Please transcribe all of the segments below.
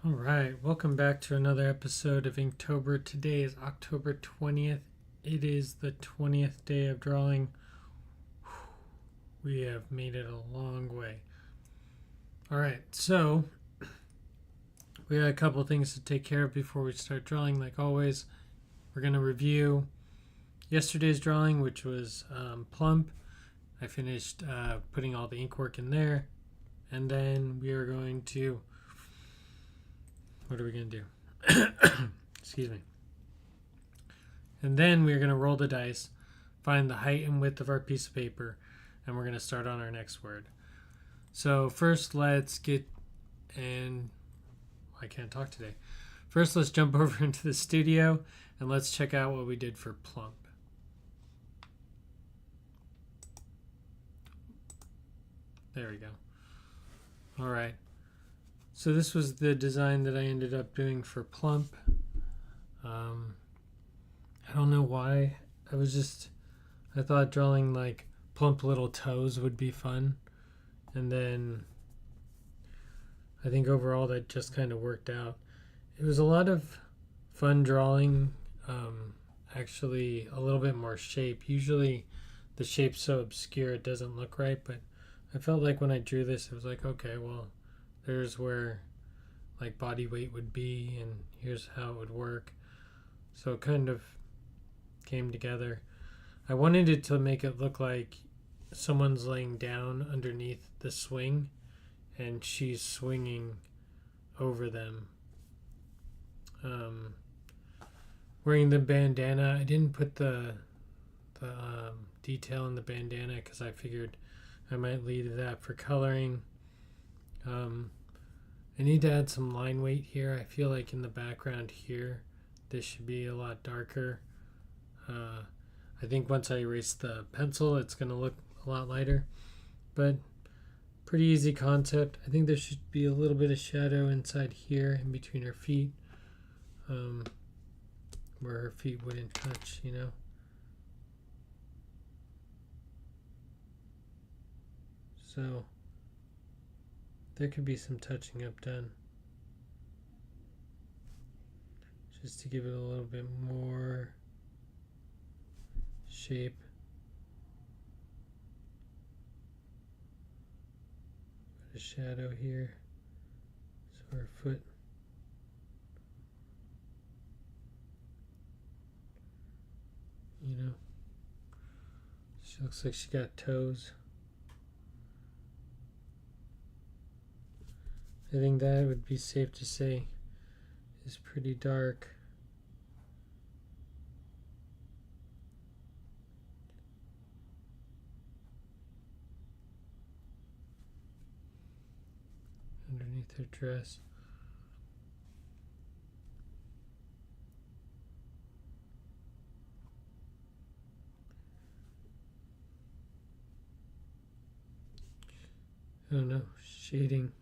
All right, welcome back to another episode of Inktober. Today is October 20th. It is the 20th day of drawing. We have made it a long way. All right, so we got a couple things to take care of before we start drawing. Like always, we're going to review yesterday's drawing, which was plump. I finished putting all the ink work in there. And then we are going to... What are we going to do? Excuse me. And then we're going to roll the dice, find the height and width of our piece of paper, and we're going to start on our next word. So first let's get, and I can't talk today. First let's jump over into the studio and let's check out what we did for plump. There we go. All right. So this was the design that I ended up doing for plump. I don't know why. I thought drawing like plump little toes would be fun. And then I think overall that just kind of worked out. It was a lot of fun drawing, actually a little bit more shape. Usually the shape's so obscure it doesn't look right, but I felt like when I drew this it was like, okay, well, there's where like body weight would be and here's how it would work. So it kind of came together. I wanted it to make it look like someone's laying down underneath the swing and she's swinging over them. Wearing the bandana, I didn't put the detail in the bandana because I figured I might leave that for coloring. I need to add some line weight here. I feel like in the background here, this should be a lot darker. I think once I erase the pencil, it's going to look a lot lighter. But pretty easy concept. I think there should be a little bit of shadow inside here in between her feet. Where her feet wouldn't touch, you know. So there could be some touching up done just to give it a little bit more shape. Put a shadow here so her foot, you know, she looks like she got toes. I think that would be safe to say is pretty dark. Underneath her dress. I don't know, shading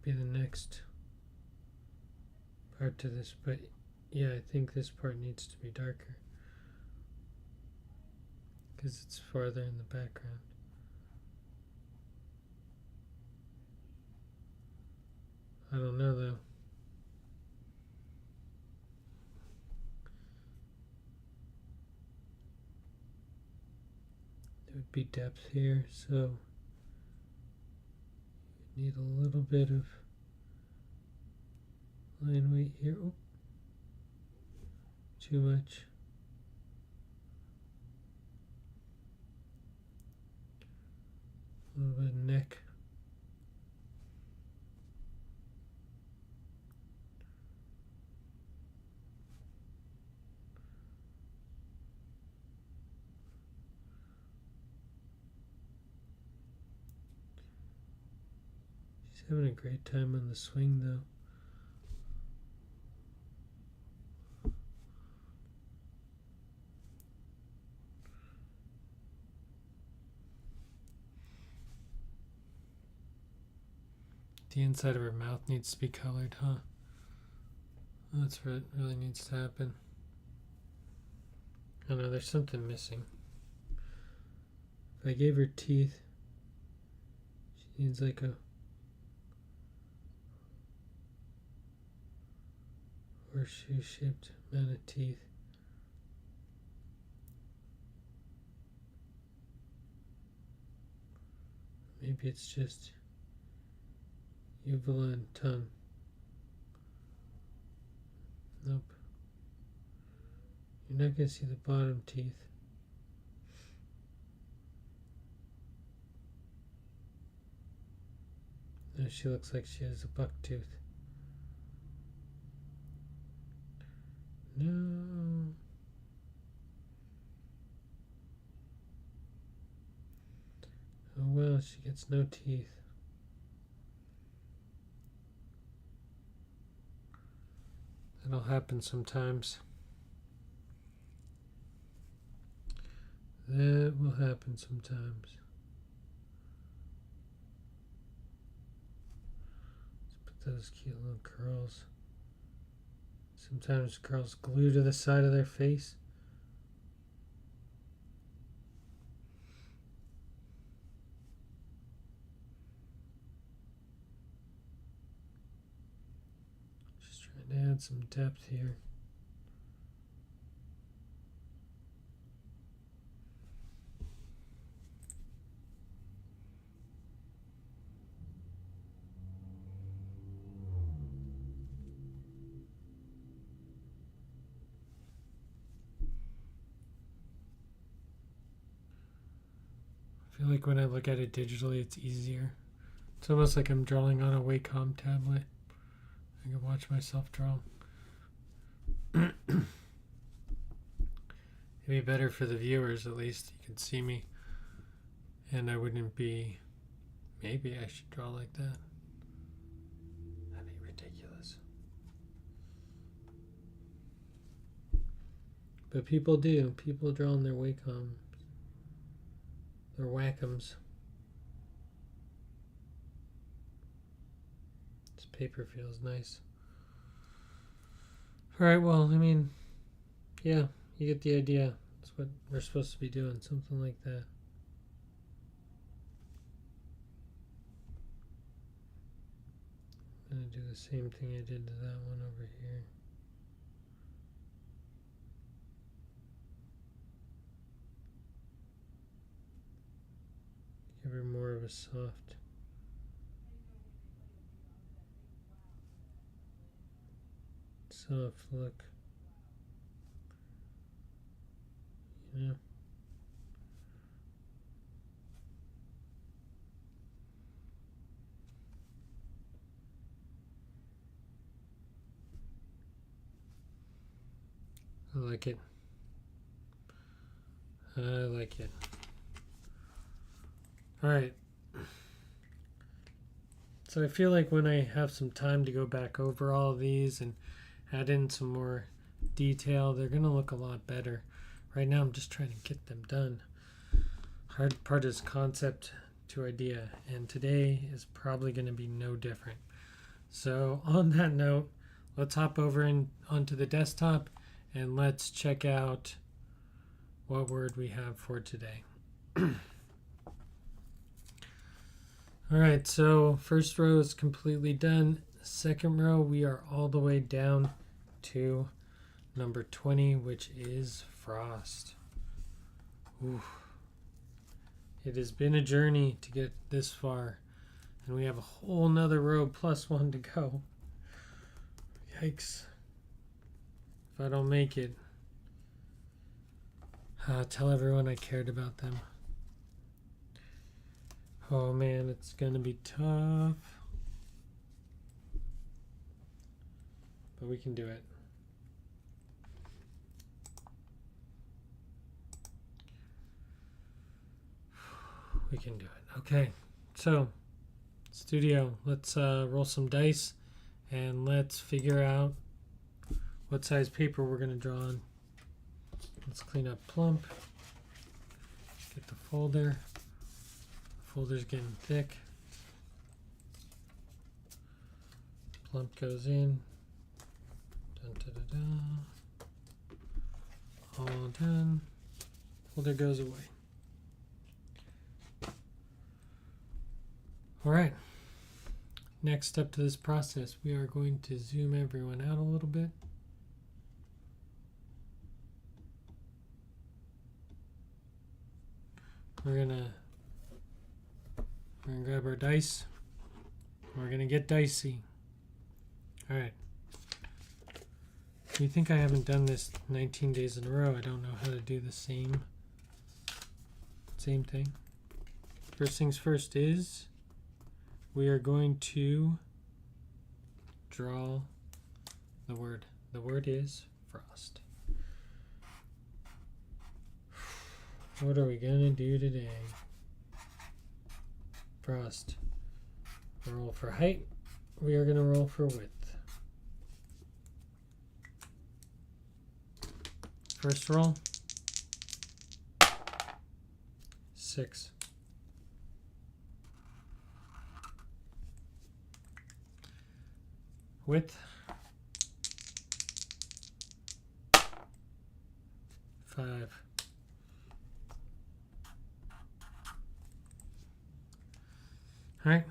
be the next part to this, but yeah, I think this part needs to be darker because it's farther in the background. I don't know though. There would be depth here, so need a little bit of line weight here. Oh, too much. A little bit of neck. She's having a great time on the swing though. The inside of her mouth needs to be colored, huh? That's what really needs to happen. I know there's something missing. If I gave her teeth, she needs like a horseshoe-shaped amount of teeth. Maybe it's just uvula and tongue. Nope. You're not going to see the bottom teeth. No, she looks like she has a buck tooth. No. Oh well, she gets no teeth. That'll happen sometimes. That will happen sometimes. Let's put those cute little curls. Sometimes girls glue to the side of their face. Just trying to add some depth here. I feel like when I look at it digitally, it's easier. It's almost like I'm drawing on a Wacom tablet. I can watch myself draw. It'd be better for the viewers, at least. You can see me. And I wouldn't be... Maybe I should draw like that. That'd be ridiculous. But people do. People draw on their Wacom. Their Wacom's. This paper feels nice. Alright, well, I mean, yeah, you get the idea. That's what we're supposed to be doing, something like that. I'm going to do the same thing I did to that one over here. Give her more of a soft look. You know? I like it. I like it. Alright. So I feel like when I have some time to go back over all of these and add in some more detail, they're going to look a lot better. Right now I'm just trying to get them done. Hard part is concept to idea, and today is probably going to be no different. So on that note, let's hop over onto the desktop and let's check out what word we have for today. Alright, so first row is completely done. Second row, we are all the way down to number 20, which is frost. Ooh. It has been a journey to get this far, and we have a whole nother row plus one to go. Yikes. If I don't make it, tell everyone I cared about them. Oh man, it's gonna be tough. But we can do it. We can do it. Okay, so studio, let's roll some dice and let's figure out what size paper we're gonna draw on. Let's clean up plump. Get the folder. Folder's getting thick. Plump goes in. Dun, da, da, da. All done. Folder goes away. Alright. Next step to this process, we are going to zoom everyone out a little bit. We're gonna grab our dice. We're gonna get dicey. All right. You think I haven't done this 19 days in a row? I don't know how to do the same thing. First things first is we are going to draw the word. The word is frost. What are we gonna do today? Frost. Roll for height. We are gonna roll for width. First roll. 6. Width. 5. Alright.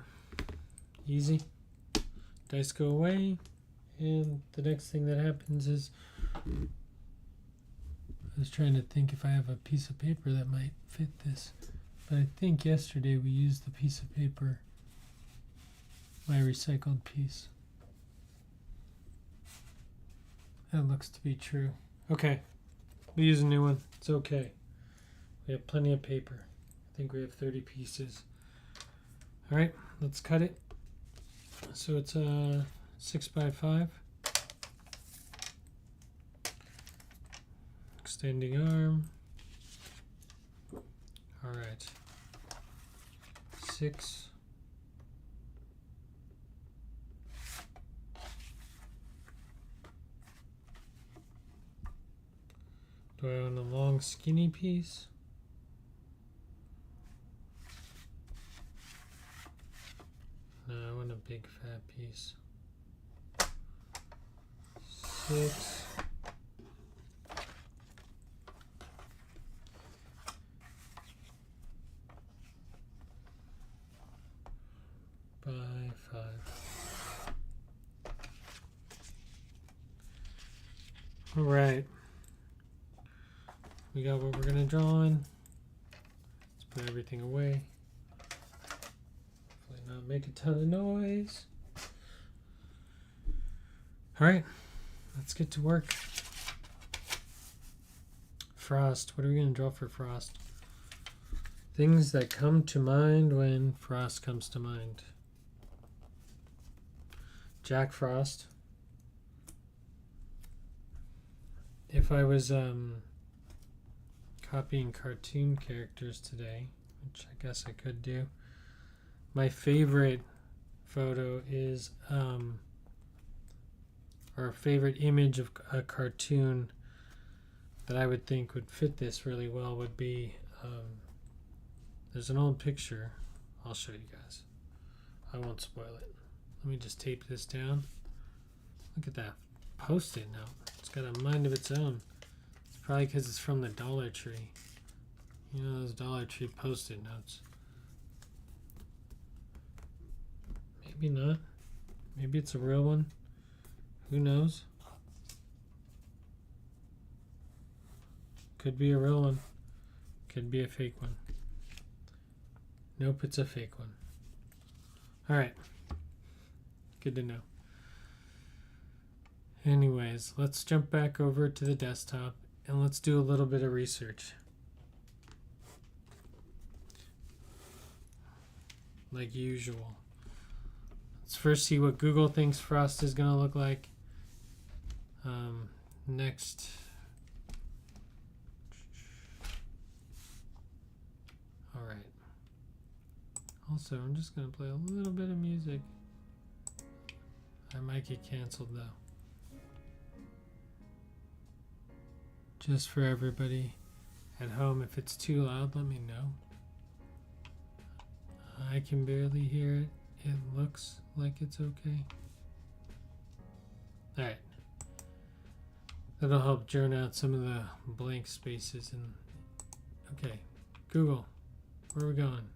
Easy. Dice go away. And the next thing that happens is I was trying to think if I have a piece of paper that might fit this. But I think yesterday we used the piece of paper, my recycled piece. That looks to be true. Okay. We use a new one. It's okay. We have plenty of paper. I think we have 30 pieces. Alright, let's cut it. So it's a 6x5. Extending arm. Alright. 6. Do I want a long skinny piece? No, I want a big fat piece. 6. By 5. All right. We got what we're gonna draw on. Let's put everything away. Hopefully not make a ton of noise. All right, let's get to work. Frost. What are we gonna draw for frost? Things that come to mind when frost comes to mind. Jack Frost. If I was copying cartoon characters today, which I guess I could do, my favorite photo is or favorite image of a cartoon that I would think would fit this really well would be there's an old picture. I'll show you guys. I won't spoil it. Let me just tape this down. Look at that Post-it note. It's got a mind of its own. It's probably because it's from the Dollar Tree. You know those Dollar Tree Post-it notes. Maybe not. Maybe it's a real one. Who knows? Could be a real one. Could be a fake one. Nope, it's a fake one. Alright. Good to know. Anyways, let's jump back over to the desktop and let's do a little bit of research. Like usual. Let's first see what Google thinks frost is going to look like. Next. Alright. Also, I'm just going to play a little bit of music. I might get canceled though. Just for everybody at home, if it's too loud, let me know. I can barely hear it. It looks like it's okay. Alright. That'll help drone out some of the blank spaces. And okay, Google, where are we going?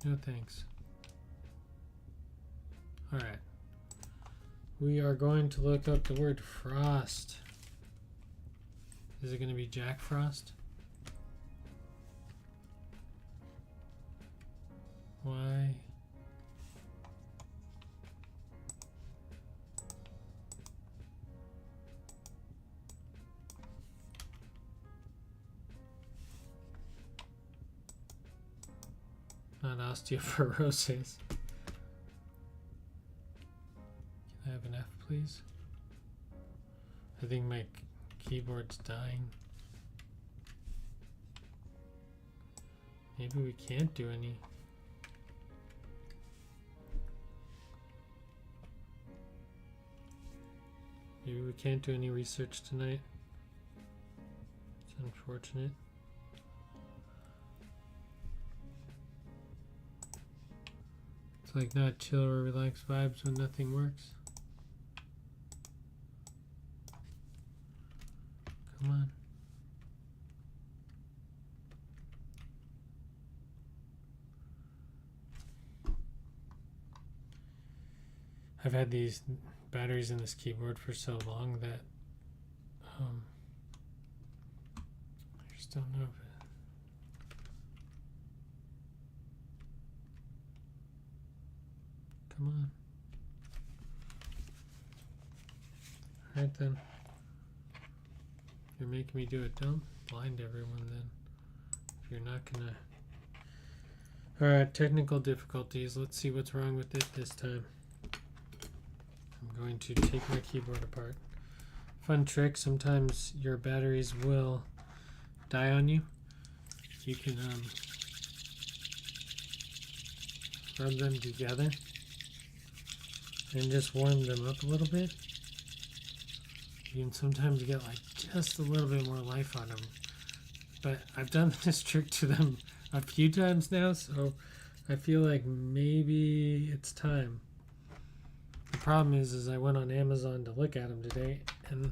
No thanks. Alright. We are going to look up the word frost. Is it going to be Jack Frost? not osteoporosis. Can I have an F, please? I think my keyboard's dying. Maybe we can't do any. Maybe we can't do any research tonight. It's unfortunate. It's like not chill or relaxed vibes when nothing works. Come on. I've had these batteries in this keyboard for so long that I just don't know if it... Come on. Alright then. You're making me do it. Don't blind everyone then. If you're not gonna... Alright, technical difficulties. Let's see what's wrong with it this time. I'm going to take my keyboard apart. Fun trick, sometimes your batteries will die on you. You can rub them together and just warm them up a little bit. You can sometimes get like just a little bit more life on them. But I've done this trick to them a few times now, so I feel like maybe it's time. The problem is I went on Amazon to look at them today, and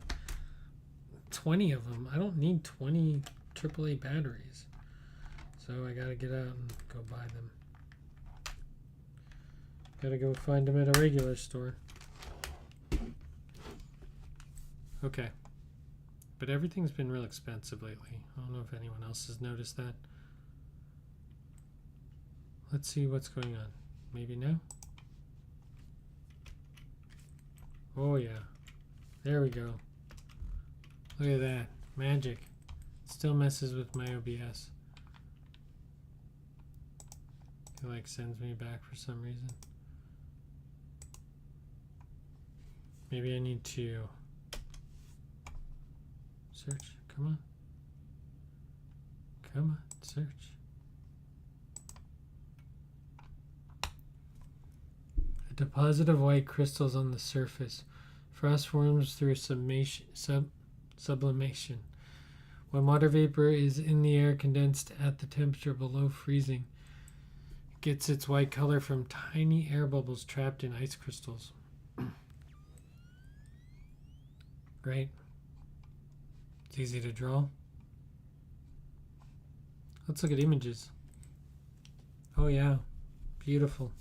20 of them. I don't need 20 AAA batteries. So I gotta get out and go buy them. Gotta go find them at a regular store. Okay. But everything's been real expensive lately. I don't know if anyone else has noticed that. Let's see what's going on. Maybe now? Oh yeah. There we go. Look at that. Magic. Still messes with my OBS. It like sends me back for some reason. Maybe I need to search. Come on. Come on. Search. A deposit of white crystals on the surface. Frost forms through sublimation. When water vapor is in the air condensed at the temperature below freezing, it gets its white color from tiny air bubbles trapped in ice crystals. Great. It's easy to draw. Let's look at images. Oh yeah, beautiful.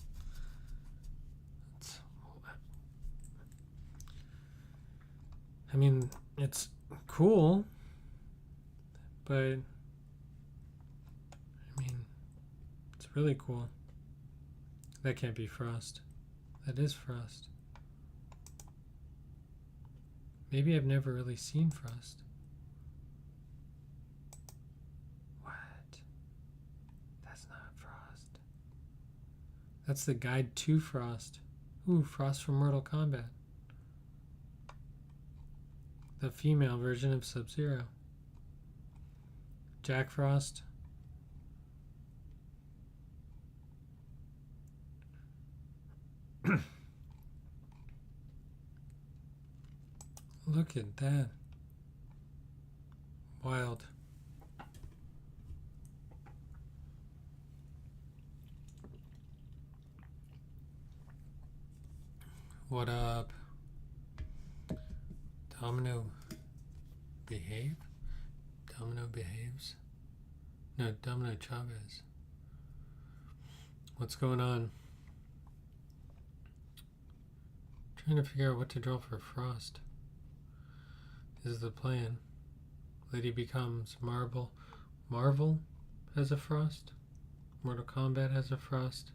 I mean, it's cool, but I mean, it's really cool. That can't be frost. That is frost. Maybe I've never really seen frost. What? That's not frost. That's the guide to frost. Ooh, Frost from Mortal Kombat. The female version of Sub-Zero. Jack Frost. Look at that. Wild. What up? Domino behave? Domino behaves? No, Domino Chavez. What's going on? Trying to figure out what to draw for Frost. This is the plan. Lady becomes Marvel. Marvel has a Frost. Mortal Kombat has a Frost.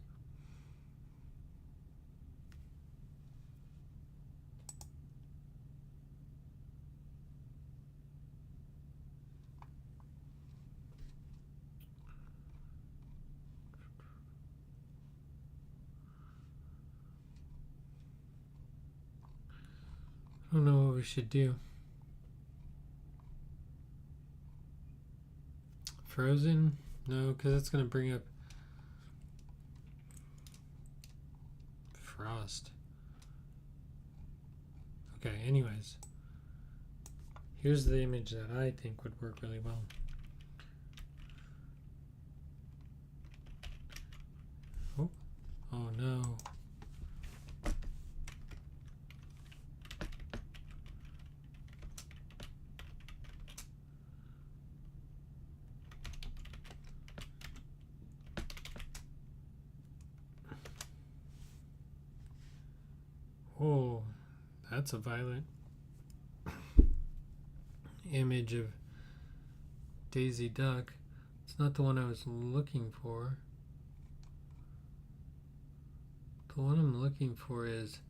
what we should do. Frozen? No, because that's going to bring up Frost. Okay, anyways. Here's the image that I think would work really well. Oh, oh no. Oh, that's a violent image of Daisy Duck. It's not the one I was looking for. The one I'm looking for is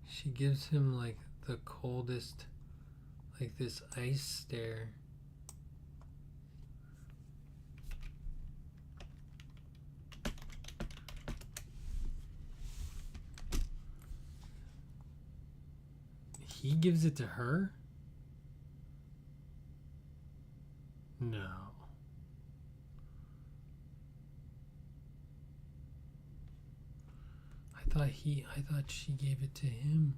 she gives him like the coldest, like this ice stare. He gives it to her? No. I thought she gave it to him.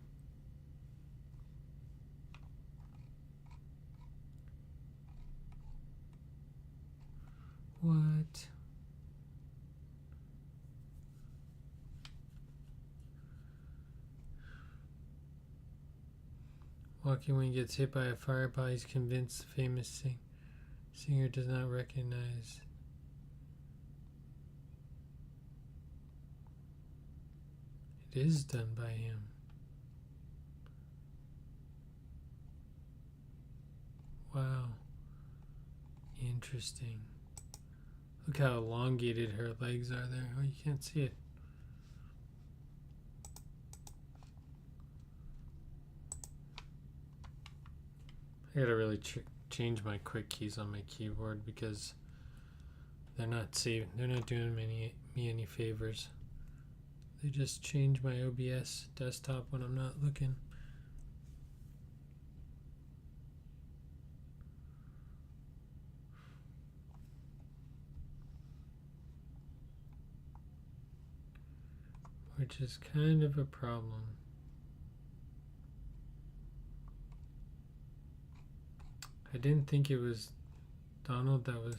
What? Walking when he gets hit by a fireball, he's convinced the famous singer does not recognize. It is done by him. Wow. Interesting. Look how elongated her legs are there. Oh, you can't see it. I gotta really change my quick keys on my keyboard because they're not saving. They're not doing me any favors. They just change my OBS desktop when I'm not looking. Which is kind of a problem. I didn't think it was Donald that was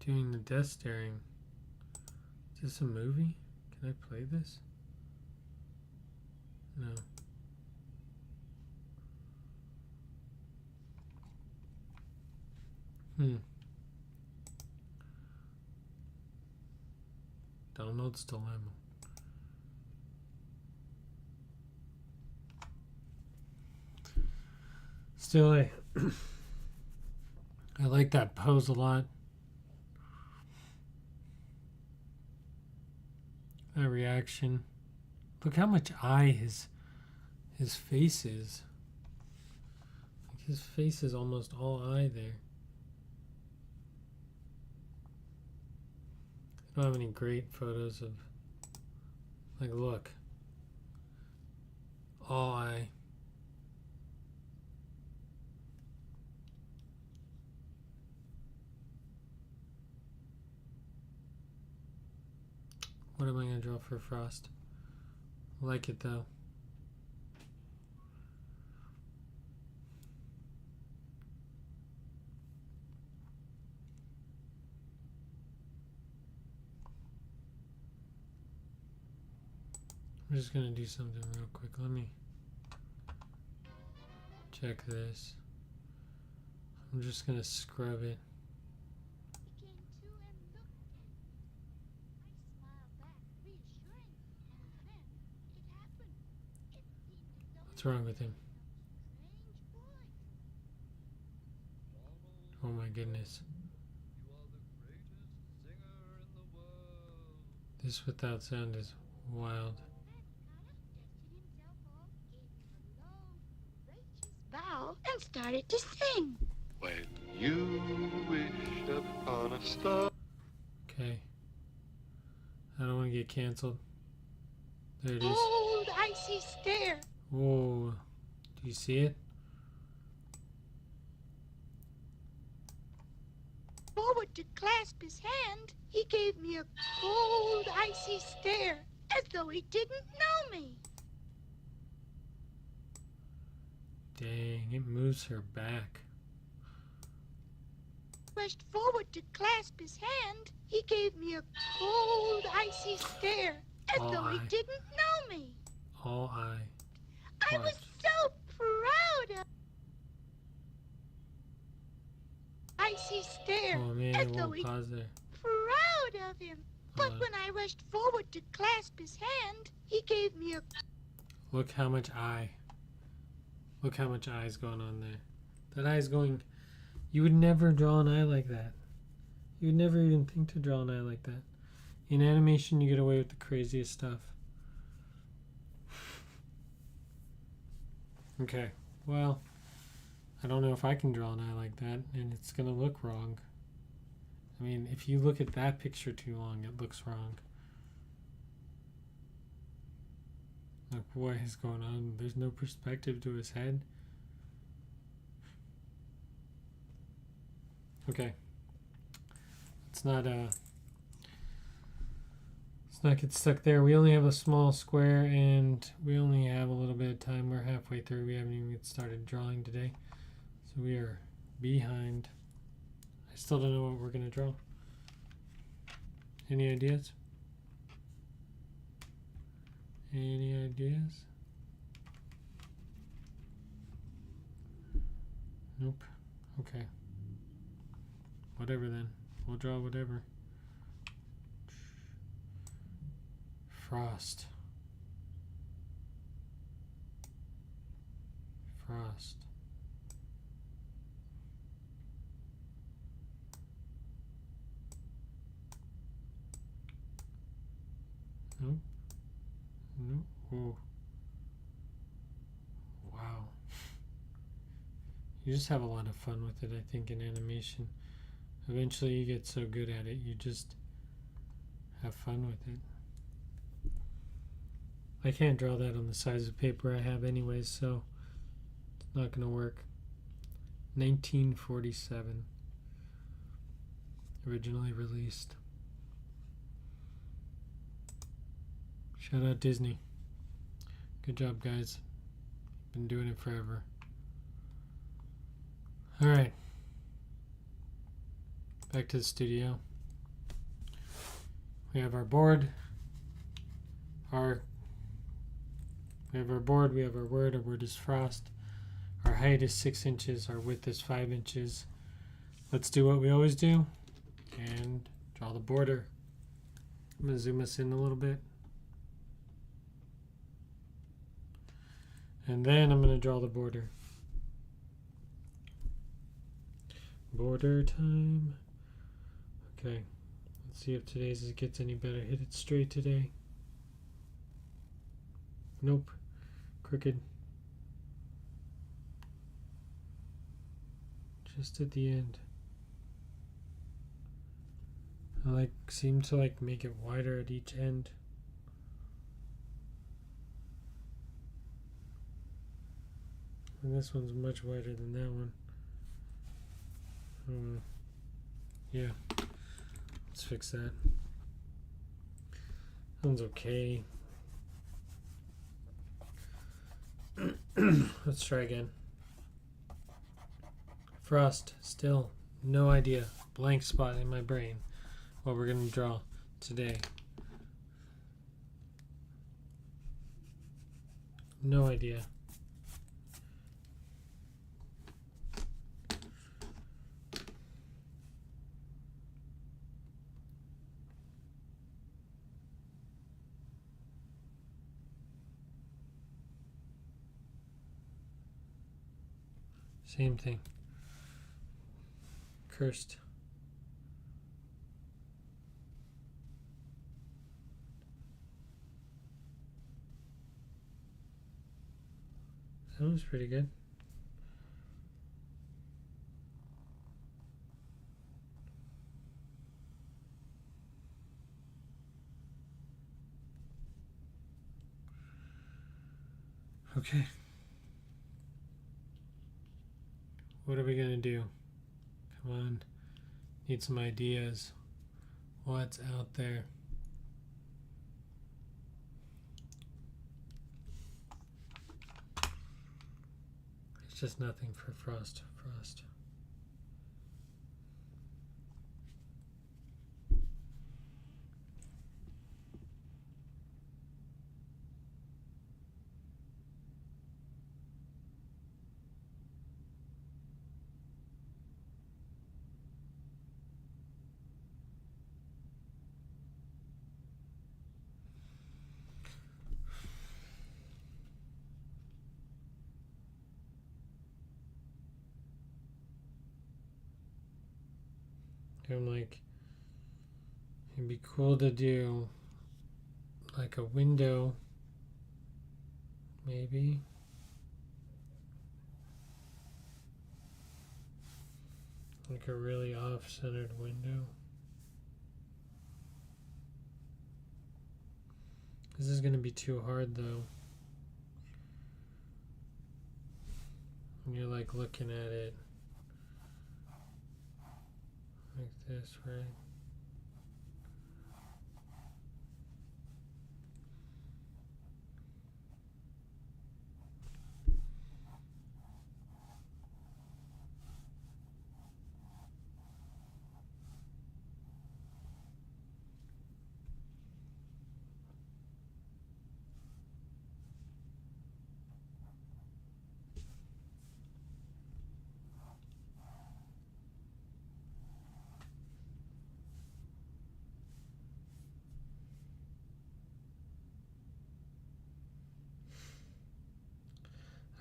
doing the death staring. Is this a movie? Can I play this? No. Donald's Dilemma. Still, I like that pose a lot. That reaction. Look how much eye his face is. Like his face is almost all eye there. I don't have any great photos of, like, look. All eye. What am I going to draw for Frost? I like it though. I'm just going to do something real quick. Let me check this. I'm just going to scrub it. What's wrong with him? Oh my goodness. This without sound is wild. Bow and started to sing. When you wished upon a star. Okay. I don't want to get canceled. There it is. Old icy stare. Whoa. Do you see it? Forward to clasp his hand, he gave me a cold, icy stare, as though he didn't know me. Dang, it moves her back. Rushed forward to clasp his hand, he gave me a cold, icy stare, as All though he eye. didn't know me. All eye. I was so proud of icy stare, Oh man, as it though won't he pause there. proud of him. But Hold on. when I rushed forward to clasp his hand, he gave me a Look how much eye. Look how much eye is going on there. That eye is going. You would never draw an eye like that. You would never even think to draw an eye like that. In animation, you get away with the craziest stuff. Okay, well, I don't know if I can draw an eye like that, and it's gonna look wrong. I mean, if you look at that picture too long, it looks wrong. Like, what is going on? There's no perspective to his head. Okay. Let's not get stuck there. We only have a small square and we only have a little bit of time. We're halfway through. We haven't even started drawing today. So we are behind. I still don't know what we're gonna draw. Any ideas? Any ideas? Nope. Okay. Whatever then. We'll draw whatever. Frost. Frost. Nope. Nope. Whoa. Wow. You just have a lot of fun with it, I think, in animation. Eventually you get so good at it, you just have fun with it. I can't draw that on the size of paper I have anyways, so it's not going to work. 1947. Originally released. Shout out Disney. Good job, guys. Been doing it forever. Alright. Back to the studio. We have our board. We have our board, we have our word. Our word is frost. Our height is 6 inches. Our width is 5 inches. Let's do what we always do and draw the border. I'm going to zoom us in a little bit. And then I'm going to draw the border. Border time. Okay. Let's see if today's gets any better. Hit it straight today. Nope. Crooked. Just at the end. I seem to make it wider at each end. And this one's much wider than that one. Yeah. Let's fix that. That one's okay. Let's try again. Frost. Still no idea. Blank spot in my brain. What we're going to draw today. No idea. Same thing. Cursed. That was pretty good. Okay. What are we gonna do? Come on. Need some ideas. What's out there? It's just nothing for Frost. Frost. I'm like, it'd be cool to do like a window, maybe. Like a really off-centered window. This is gonna be too hard though. When you're like looking at it like this, right?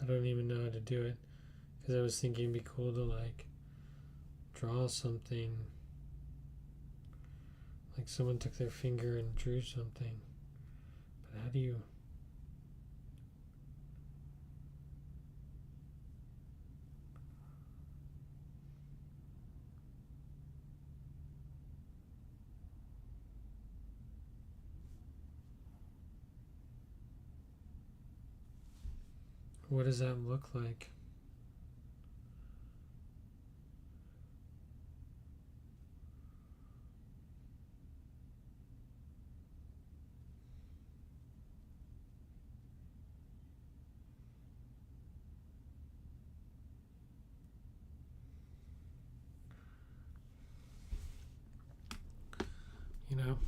I don't even know how to do it because I was thinking it'd be cool to like draw something, like someone took their finger and drew something. But how do you? What does that look like? You know?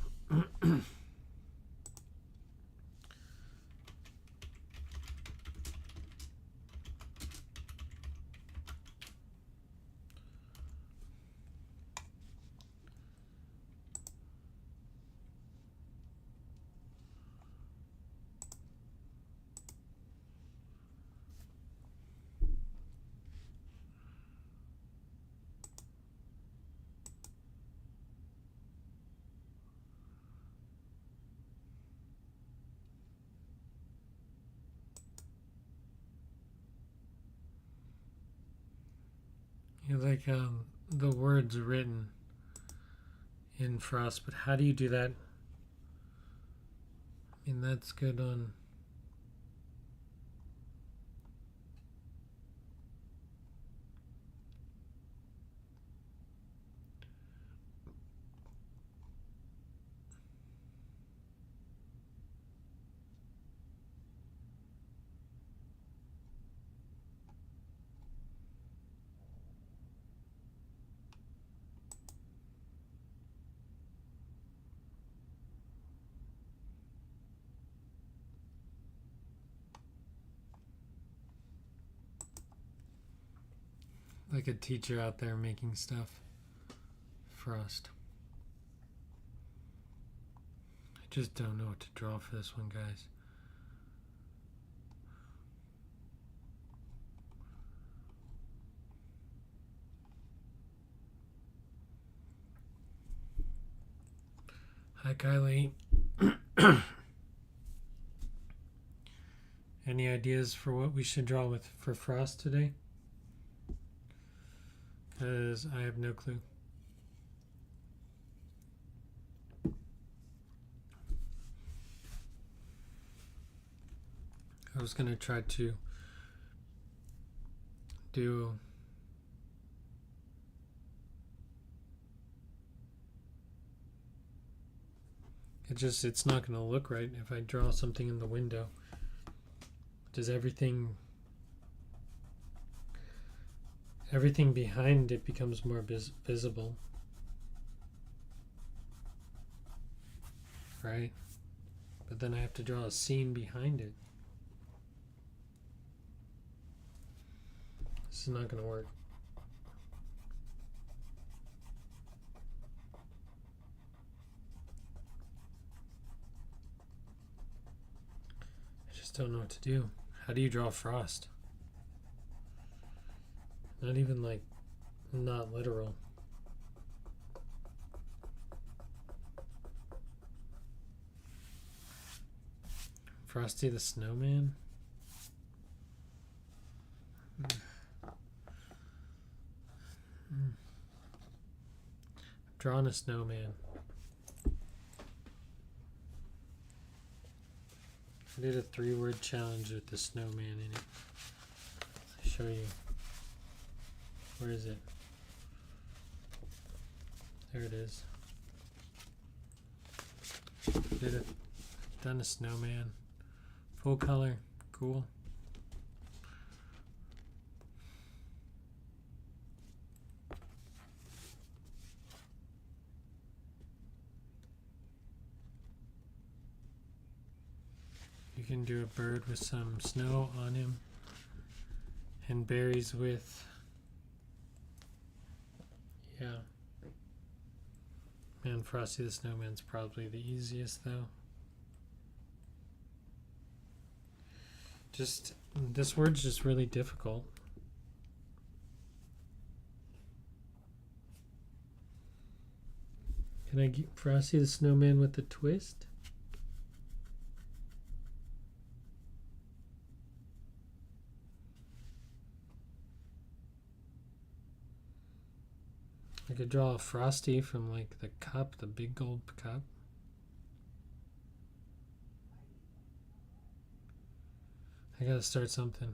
You like the words written in Frost, but how do you do that? I mean, that's good on. Like a teacher out there making stuff. Frost. I just don't know what to draw for this one, guys. Hi, Kylie. Any ideas for what we should draw with for Frost today? Because I have no clue. was going to try to do it's not going to look right if I draw something in the window. Does everything behind it becomes more visible, right? But then I have to draw a scene behind it. This is not going to work. I just don't know what to do. How do you draw frost? Not even like, not literal. Frosty the Snowman? I've drawn a snowman. I did a 3-word challenge with the snowman in it. I'll show you. Where is it? There it is. Done a snowman. Full color. Cool. You can do a bird with some snow on him and berries with, yeah. Man, Frosty the Snowman's probably the easiest though. This word's just really difficult. Can I get Frosty the Snowman with the twist? I could draw a Frosty from like the cup, the big gold cup. I gotta start something.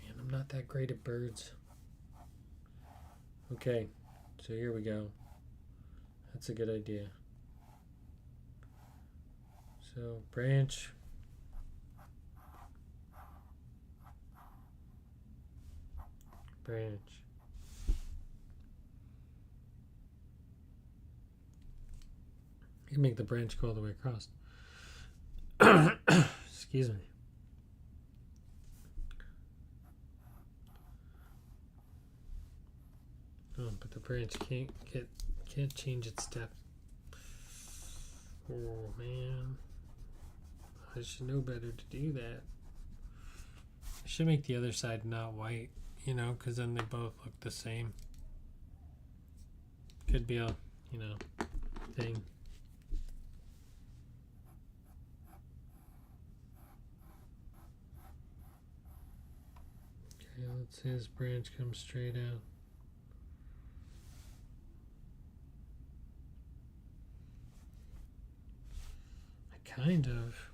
Man, I'm not that great at birds. Okay, so here we go. That's a good idea. So, branch. Branch. You can make the branch go all the way across. Excuse me. Oh, but the branch can't change its depth. Oh man, I should know better to do that. I should make the other side not white, you know, because then they both look the same. Could be a, you know, thing. Okay, let's say this branch comes straight out. Kind of.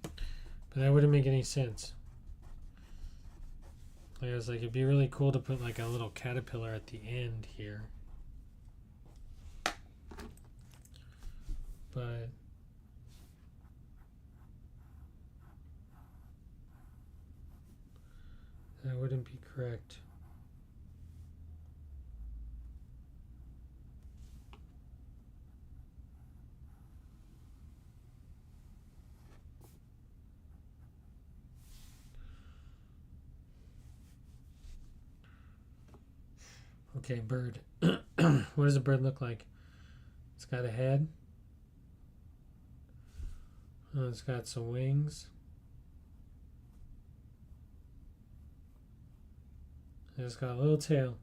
But that wouldn't make any sense. Like I was like, it'd be really cool to put like a little caterpillar at the end here. But that wouldn't be correct. Okay, bird. What does a bird look like? It's got a head. Oh, it's got some wings. And it's got a little tail.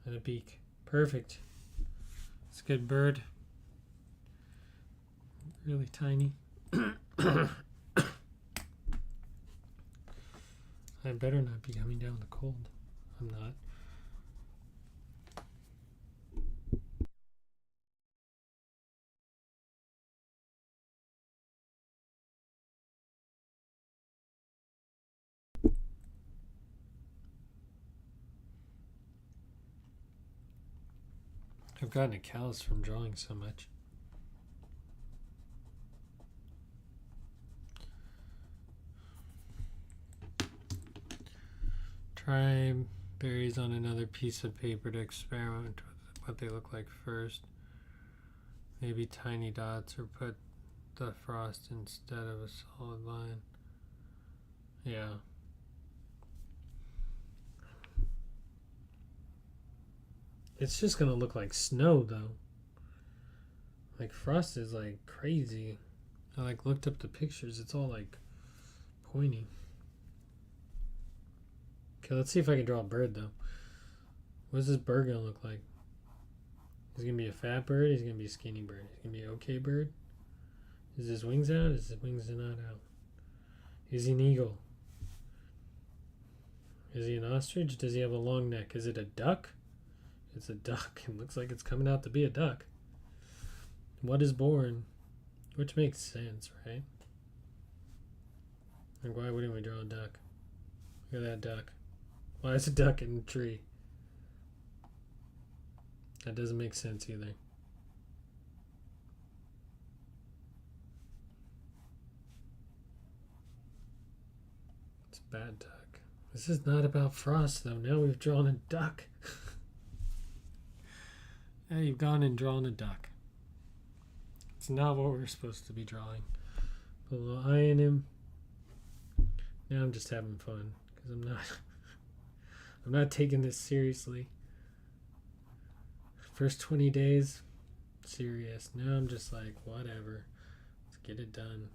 And a beak. Perfect. It's a good bird. Really tiny. I better not be coming down with a cold. I'm not. I've gotten a callus from drawing so much. Try berries on another piece of paper to experiment with what they look like first. Maybe tiny dots, or put the frost instead of a solid line. Yeah. It's just gonna look like snow though. Like frost is like crazy. I like looked up the pictures. It's all like pointy. Okay, let's see if I can draw a bird though. What's this bird gonna look like? He's gonna be a fat bird. He's gonna be a skinny bird. He's gonna be an okay bird. Is his wings out? Is his wings not out? Is he an eagle? Is he an ostrich? Does he have a long neck? Is it a duck? It's a duck. It looks like it's coming out to be a duck. What is born? Which makes sense, right? Like, why wouldn't we draw a duck? Look at that duck. Why is a duck in a tree? That doesn't make sense either. It's a bad duck. This is not about frost, though. Now we've drawn a duck. Now you've gone and drawn a duck. It's not what we're supposed to be drawing. Put a little eye in him. Now I'm just having fun because I'm not taking this seriously. First 20 days, serious. Now I'm just like, whatever. Let's get it done.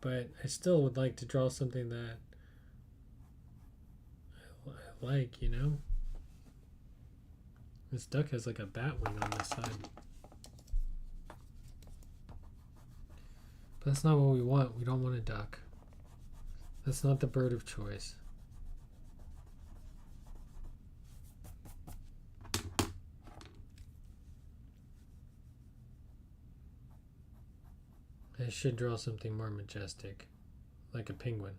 But I still would like to draw something that I like, you know? This duck has like a bat wing on this side. But that's not what we want. We don't want a duck. That's not the bird of choice. I should draw something more majestic, like a penguin.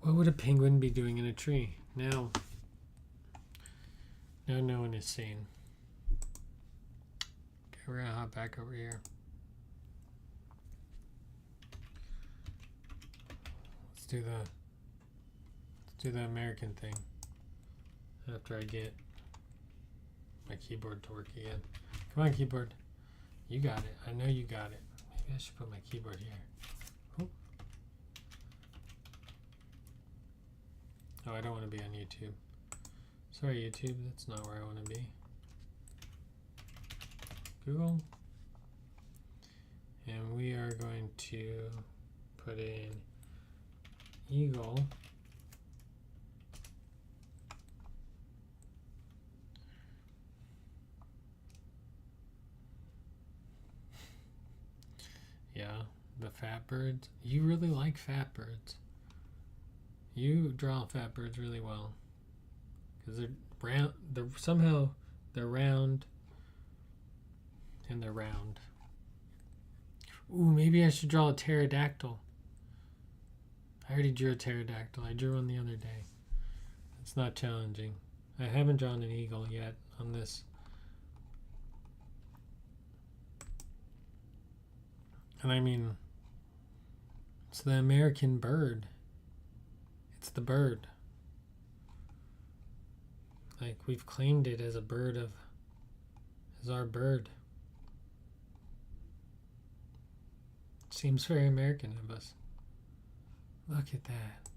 What would a penguin be doing in a tree? Now no one is seen. Okay, we're gonna hop back over here. Let's do the American thing after I get my keyboard to work again. Come on, keyboard. You got it. I know you got it. Maybe I should put my keyboard here. Oh, oh, I don't want to be on YouTube. Sorry, YouTube. That's not where I want to be. Google. And we are going to put in eagle. Yeah, the fat birds. You really like fat birds. You draw fat birds really well. Because they're round. Somehow they're round. And they're round. Ooh, maybe I should draw a pterodactyl. I already drew a pterodactyl. I drew one the other day. It's not challenging. I haven't drawn an eagle yet on this. And I mean, it's the American bird. It's the bird. Like, we've claimed it as a bird of, as our bird. Seems very American of us. Look at that.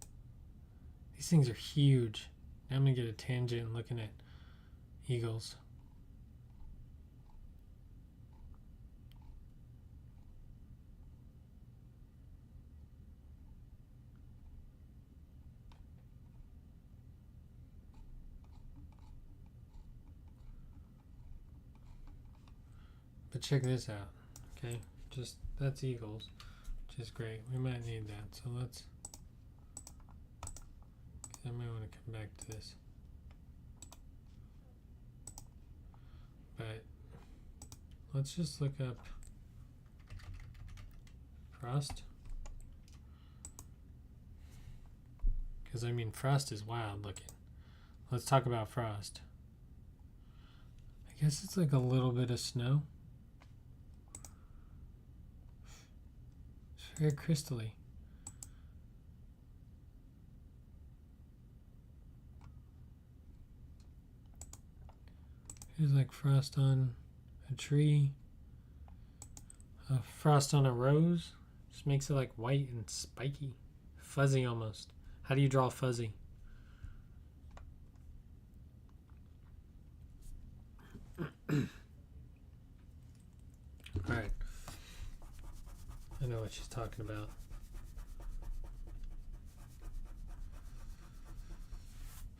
These things are huge. Now I'm going to get a tangent and looking at eagles. But check this out, okay? Just, that's eagles, which is great. We might need that, so let's I might want to come back to this. But let's just look up Frost. Because, I mean, Frost is wild looking. Let's talk about Frost. I guess it's like a little bit of snow. It's very crystally. Here's like frost on a tree. Frost on a rose. Just makes it like white and spiky. Fuzzy almost. How do you draw fuzzy? Alright. I know what she's talking about.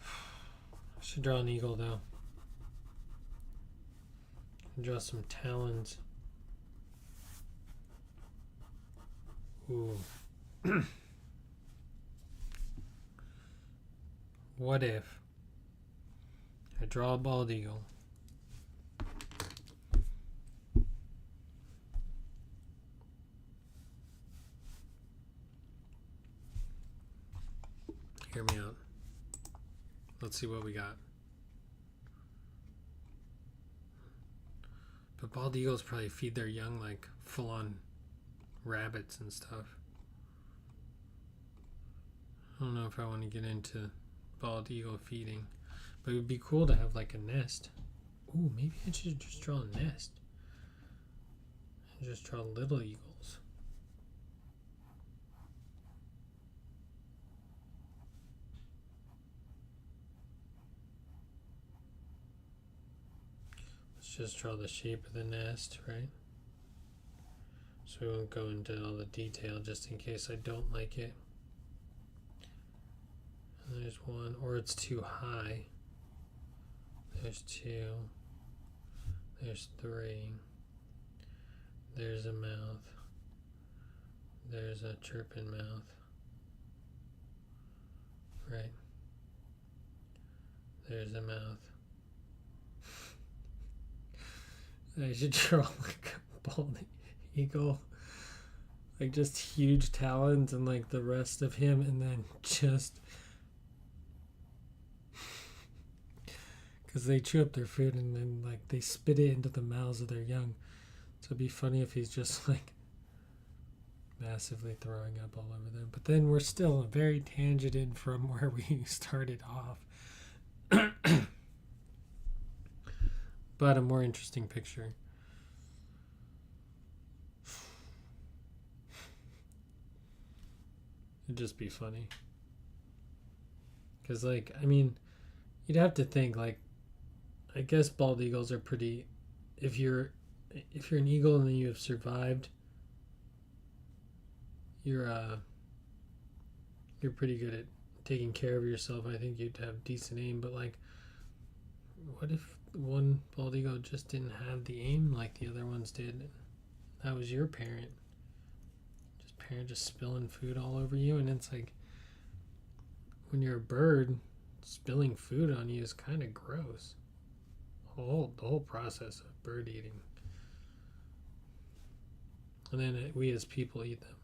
I should draw an eagle though. Draw some talons. Ooh. What if I draw a bald eagle? Hear me out. Let's see what we got. But bald eagles probably feed their young like full-on rabbits and stuff. I don't know if I want to get into bald eagle feeding, but it would be cool to have like a nest. Ooh, maybe I should just draw a nest. And just draw little eagles. Just draw the shape of the nest, right? So we won't go into all the detail just in case I don't like it. And there's one, or it's too high. There's two. There's three. There's a mouth. There's a chirping mouth. Right. There's a mouth. I should draw like a bald eagle, like just huge talons and like the rest of him, and then just because they chew up their food and then like they spit it into the mouths of their young. So it'd be funny if he's just like massively throwing up all over them. But then we're still very tangented from where we started off. But a more interesting picture. It'd just be funny. Because, like, I mean, you'd have to think, like, I guess bald eagles are pretty... If you're an eagle and then you have survived, you're pretty good at taking care of yourself. I think you'd have decent aim, but, like, what if one bald eagle just didn't have the aim like the other ones did? That was your parent. Just spilling food all over you, and it's like when you're a bird, spilling food on you is kind of gross. The whole process of bird eating, and then we as people eat them.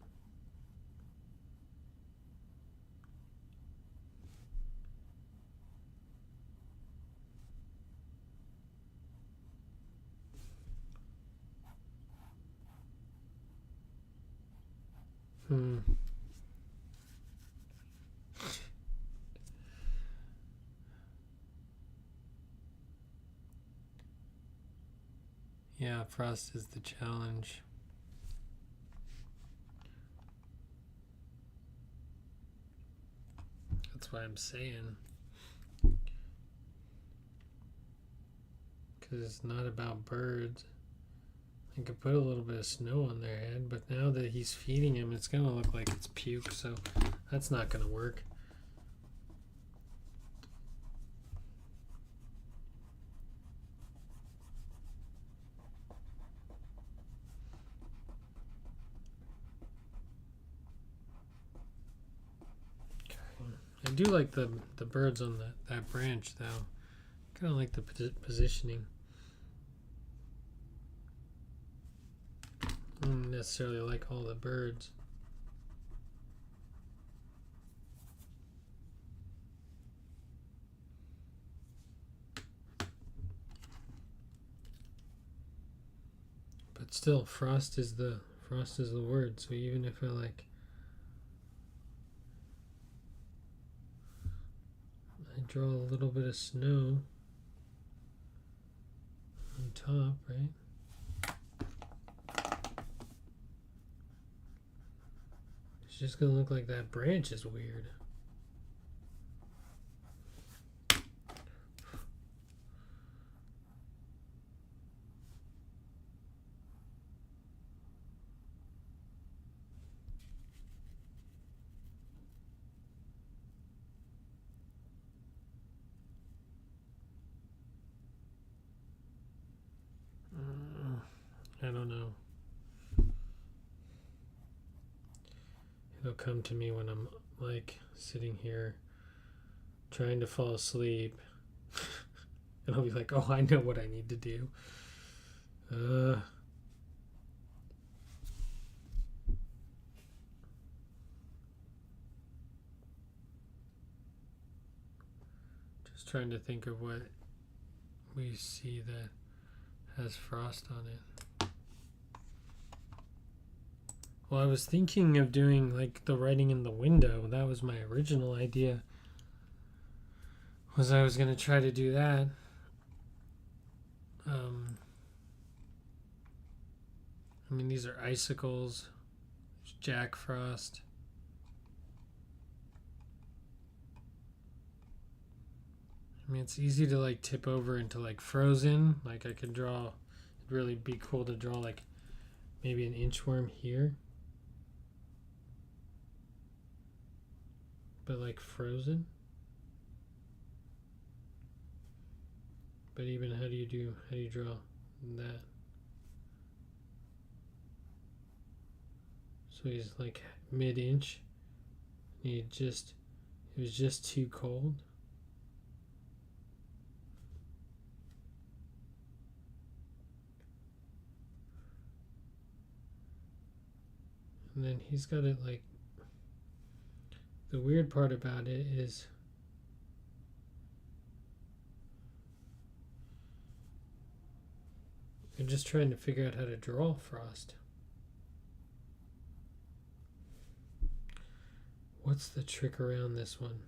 Yeah, frost is the challenge. That's why I'm saying. Because it's not about birds. I could put a little bit of snow on their head, but now that he's feeding him, it's going to look like it's puke, so that's not going to work. Okay. I do like the birds on that branch though. Kind of like the positioning. I don't necessarily like all the birds. But still, frost is the word. So even if I draw a little bit of snow on top, right? It's just gonna look like that branch is weird. I don't know. It'll come to me when I'm like sitting here trying to fall asleep. And I'll be like, oh, I know what I need to do. Just trying to think of what we see that has frost on it. Well, I was thinking of doing like the writing in the window. That was my original idea. Was I was going to try to do that. I mean, these are icicles. There's Jack Frost. I mean, it's easy to like tip over into like frozen. Like I could draw, it'd really be cool to draw like maybe an inchworm here. But like frozen. But even how do you draw that? So he's like mid-inch. It was just too cold. And then he's got it like, the weird part about it is I'm just trying to figure out how to draw frost. What's the trick around this one?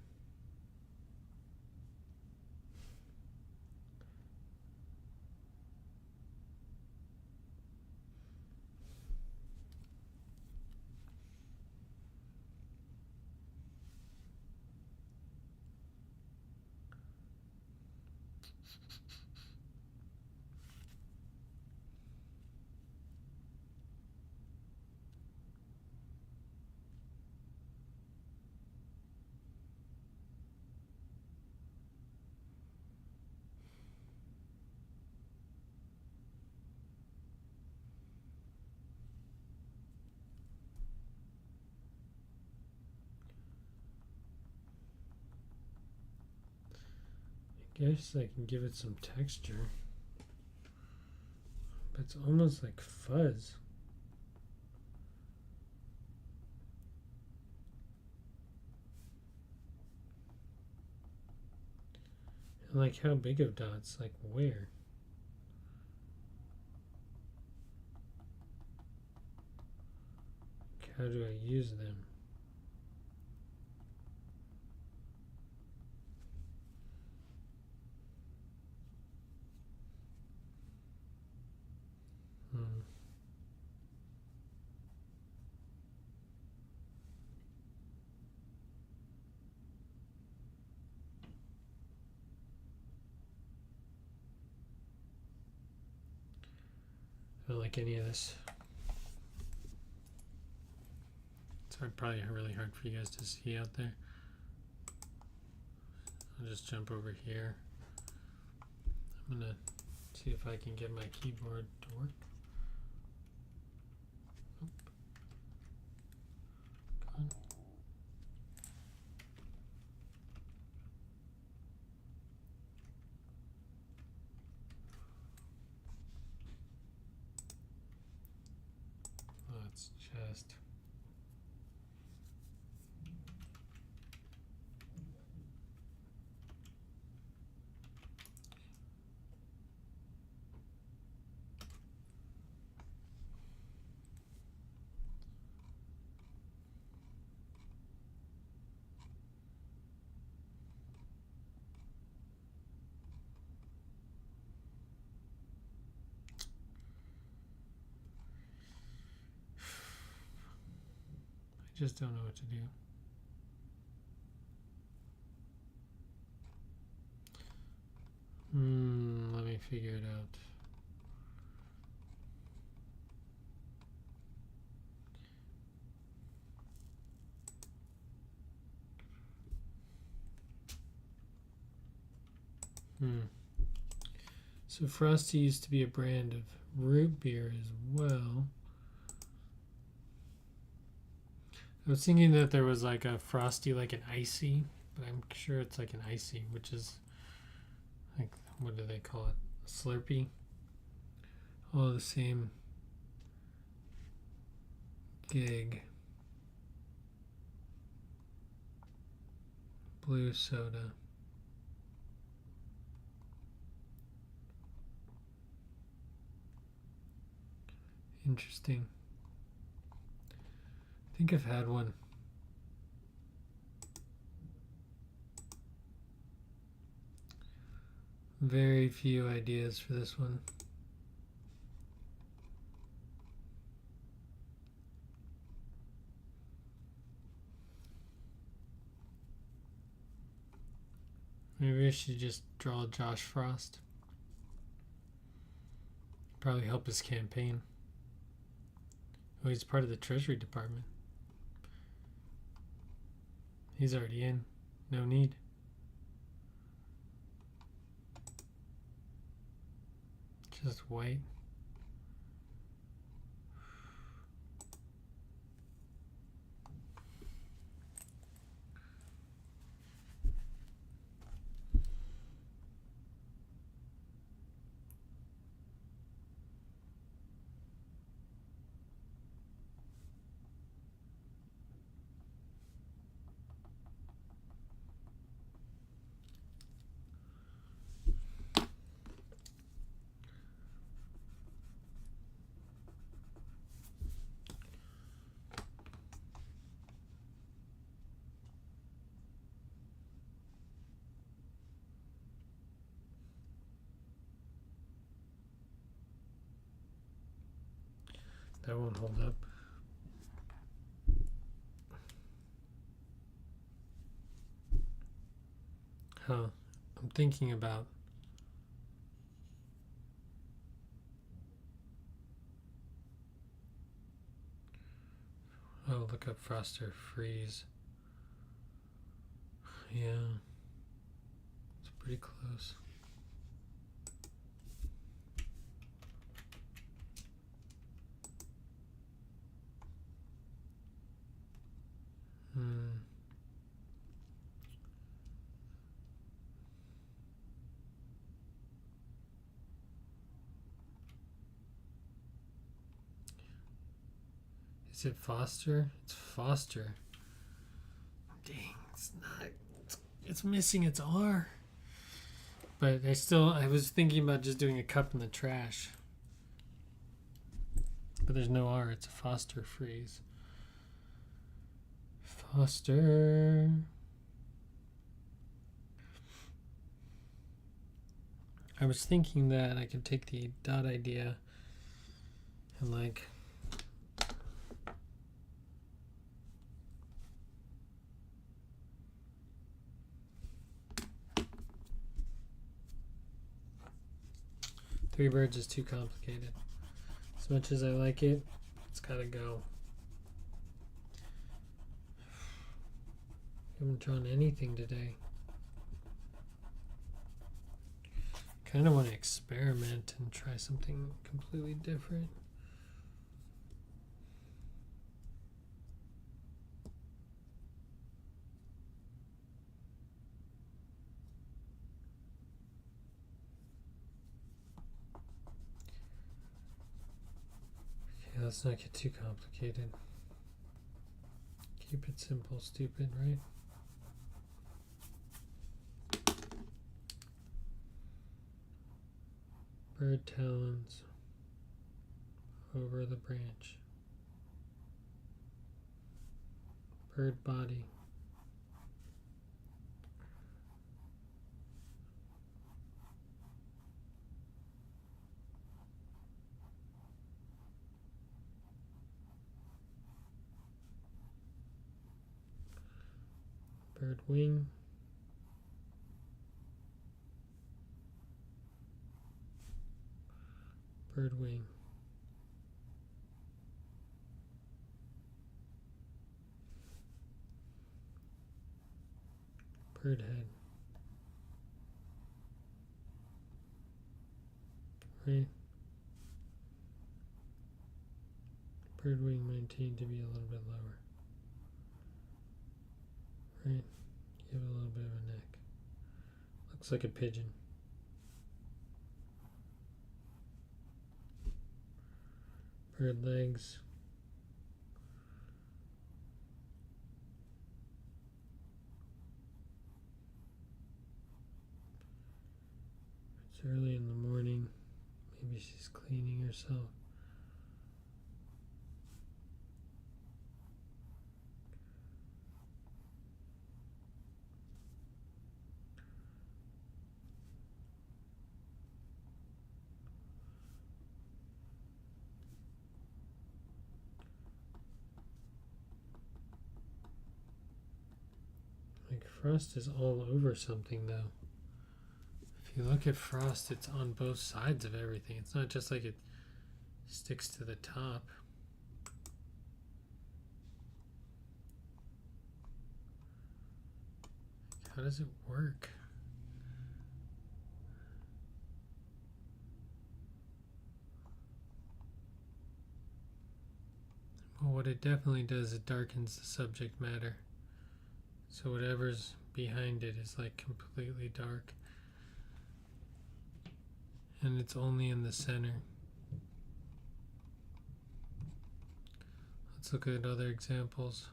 I guess I can give it some texture. But it's almost like fuzz. And like how big of dots? Like where? How do I use them? I don't like any of this. It's probably really hard for you guys to see out there. I'll just jump over here. I'm gonna see if I can get my keyboard to work. Come on. Let's just. I just don't know what to do. Let me figure it out. So Frosty used to be a brand of root beer as well. I was thinking that there was like a Frosty, like an icy, but I'm sure it's like an icy, which is like, what do they call it? A Slurpee. All the same gig. Blue soda. Interesting. I think I've had one. Very few ideas for this one. Maybe I should just draw Josh Frost. Probably help his campaign. Oh, he's part of the Treasury Department. He's already in. No need. Just white. That won't hold up. Huh. I'm thinking about look up Froster Freeze. Yeah. It's pretty close. Is it Foster? It's Foster. Dang, it's not. It's missing its R. But I was thinking about just doing a cup in the trash. But there's no R. It's a Foster Freeze. Foster. I was thinking that I could take the dot idea and like Three birds is too complicated. As much as I like it, it's gotta go. I haven't drawn anything today. Kind of want to experiment and try something completely different. Yeah, let's not get too complicated. Keep it simple, stupid, right? Bird talons over the branch. Bird body. Bird wing. Bird wing. Bird head. Right? Bird wing maintained to be a little bit lower. Right? Give it a little bit of a neck. Looks like a pigeon. Bird legs. It's early in the morning. Maybe she's cleaning herself. Like frost is all over something though. If you look at frost, it's on both sides of everything. It's not just like it sticks to the top. How does it work? Well, what it definitely does, it darkens the subject matter. So whatever's behind it is like completely dark. And it's only in the center. Let's look at other examples.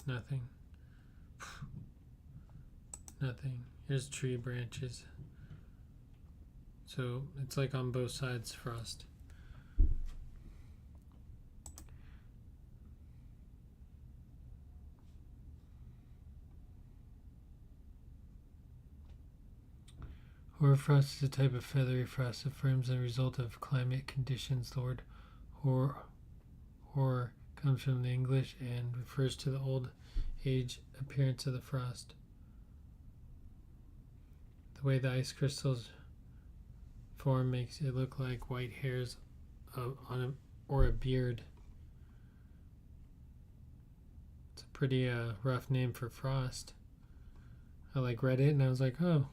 Nothing. Nothing. Here's tree branches. So it's like on both sides frost. Hoarfrost is a type of feathery frost that forms as a result of climate conditions. The word hoar comes from the English and refers to the old age appearance of the frost. The way the ice crystals form makes it look like white hairs or a beard. It's a pretty rough name for frost. I read it and I was like, oh.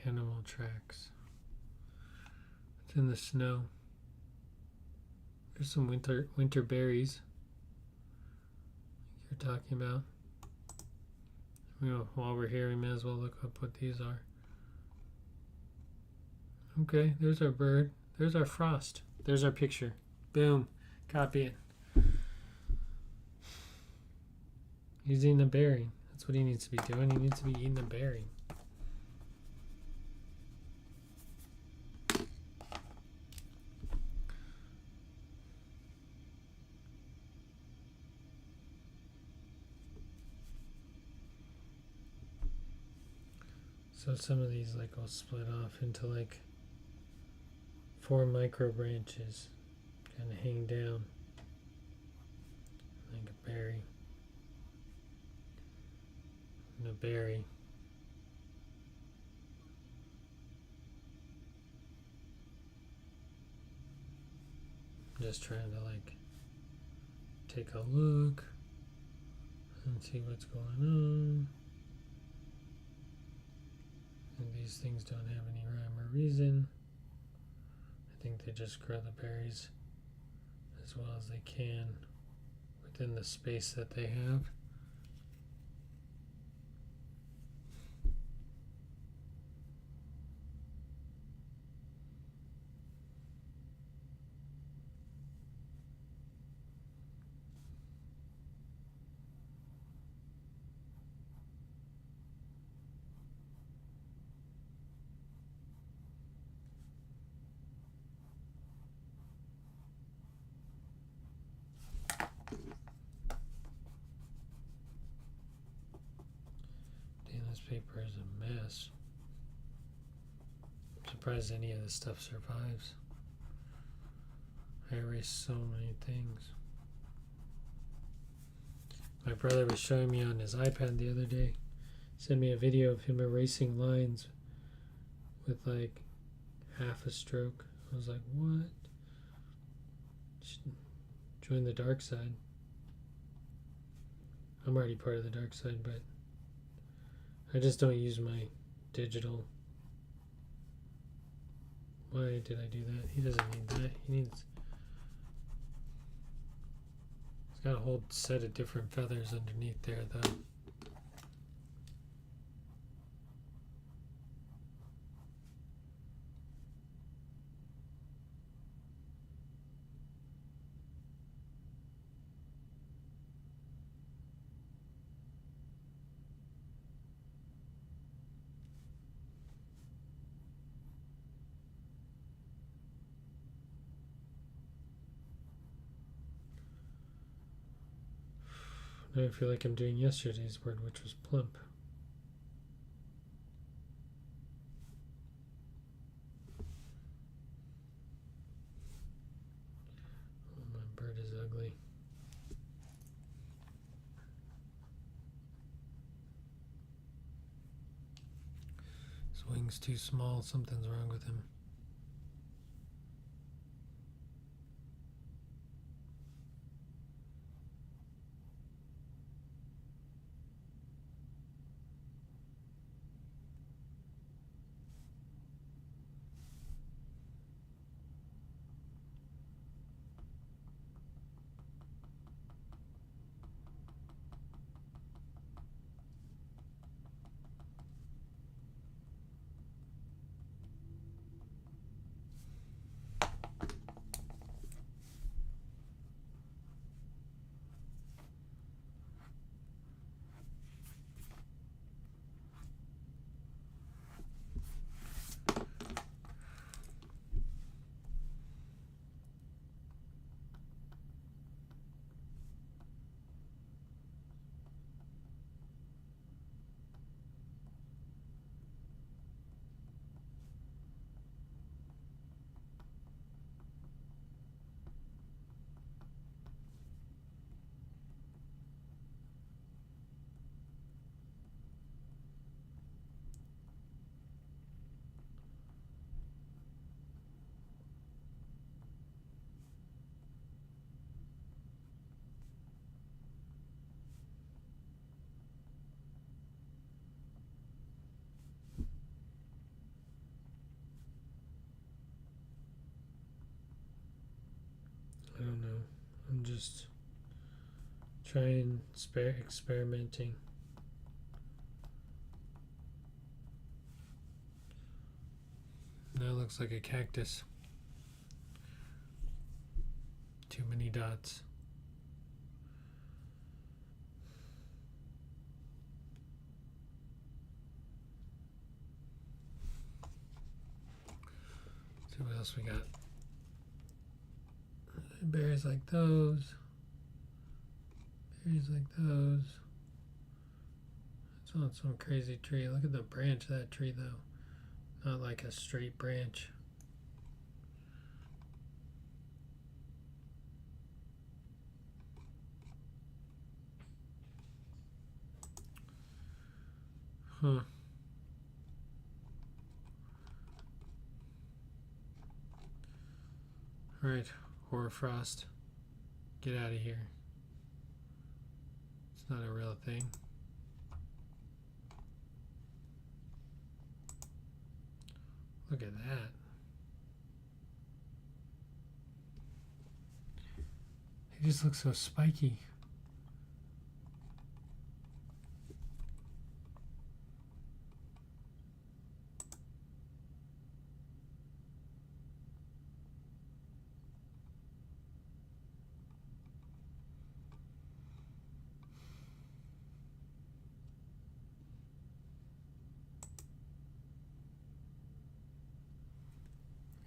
Animal tracks. It's in the snow. There's some winter berries you're talking about. While we're here, we may as well look up what these are. Okay, there's our bird. There's our frost. There's our picture. Boom. Copy it. He's eating a berry. That's what he needs to be doing. He needs to be eating a berry. So some of these will split off into 4 micro branches, kind of hang down like a berry. And a berry. I'm just trying to take a look and see what's going on. And these things don't have any rhyme or reason. I think they just grow the berries as well as they can within the space that they have. This paper is a mess. I'm surprised any of this stuff survives. I erased so many things. My brother was showing me on his iPad the other day. Sent me a video of him erasing lines with like half a stroke. I was like, what? Join the dark side. I'm already part of the dark side, but I just don't use my digital. Why did I do that? He doesn't need that. He's got a whole set of different feathers underneath there, though. Now I feel like I'm doing yesterday's word, which was plump. Oh, my bird is ugly. His wing's too small. Something's wrong with him. I don't know. I'm just experimenting. Now it looks like a cactus. Too many dots. Let's see what else we got. Berries like those. Berries like those. It's on some crazy tree. Look at the branch of that tree, though. Not like a straight branch. Huh. Alright, hoarfrost. Get out of here. It's not a real thing. Look at that. It just looks so spiky.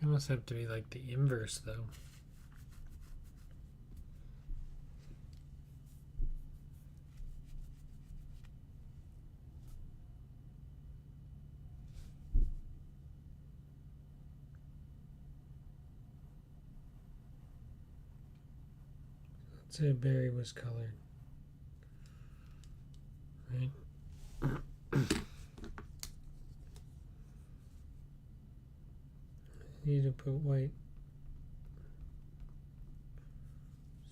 It must have to be like the inverse, though. Let's say berry was colored. Right? Need to put white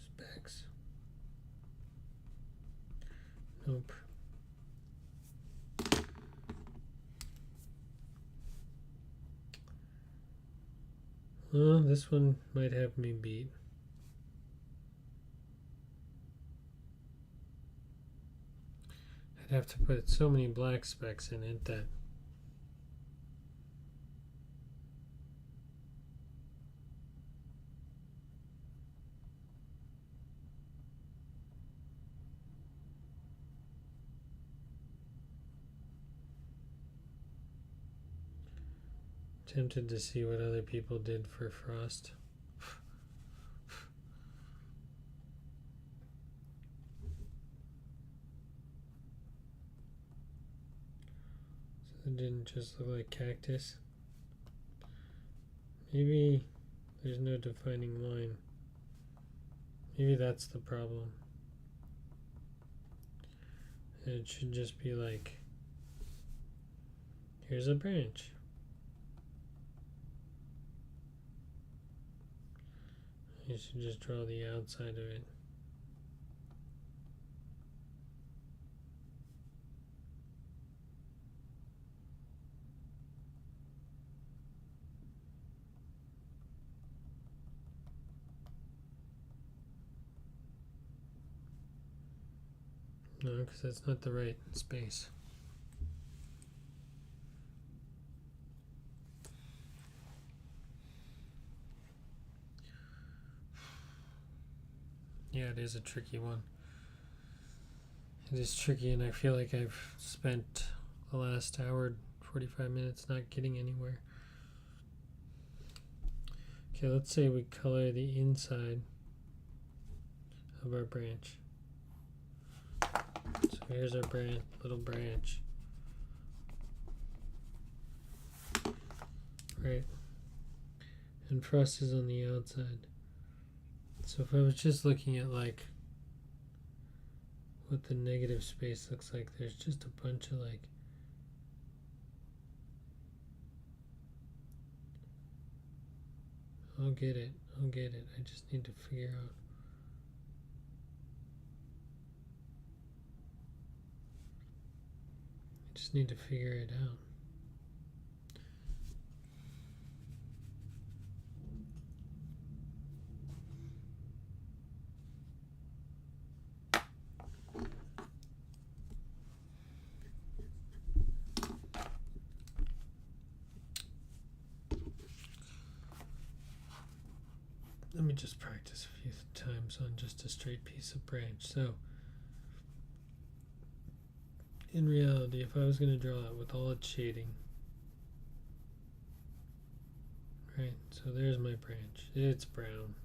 specks. Nope. This one might have me beat. I'd have to put so many black specks in it that tempted to see what other people did for frost. So it didn't just look like cactus. Maybe there's no defining line. Maybe that's the problem. It should just be like, here's a branch. You should just draw the outside of it. No, because that's not the right space. Yeah, it is a tricky one. It is tricky, and I feel like I've spent the last hour, 45 minutes not getting anywhere. Okay, let's say we color the inside of our branch. So here's our little branch. Right. And frost is on the outside. So if I was just looking at like what the negative space looks like, there's just a bunch of like I'll get it. I just need to figure out. I just need to figure it out. Let me just practice a few times on just a straight piece of branch. So, in reality, if I was going to draw it with all its shading, right, so there's my branch. It's brown.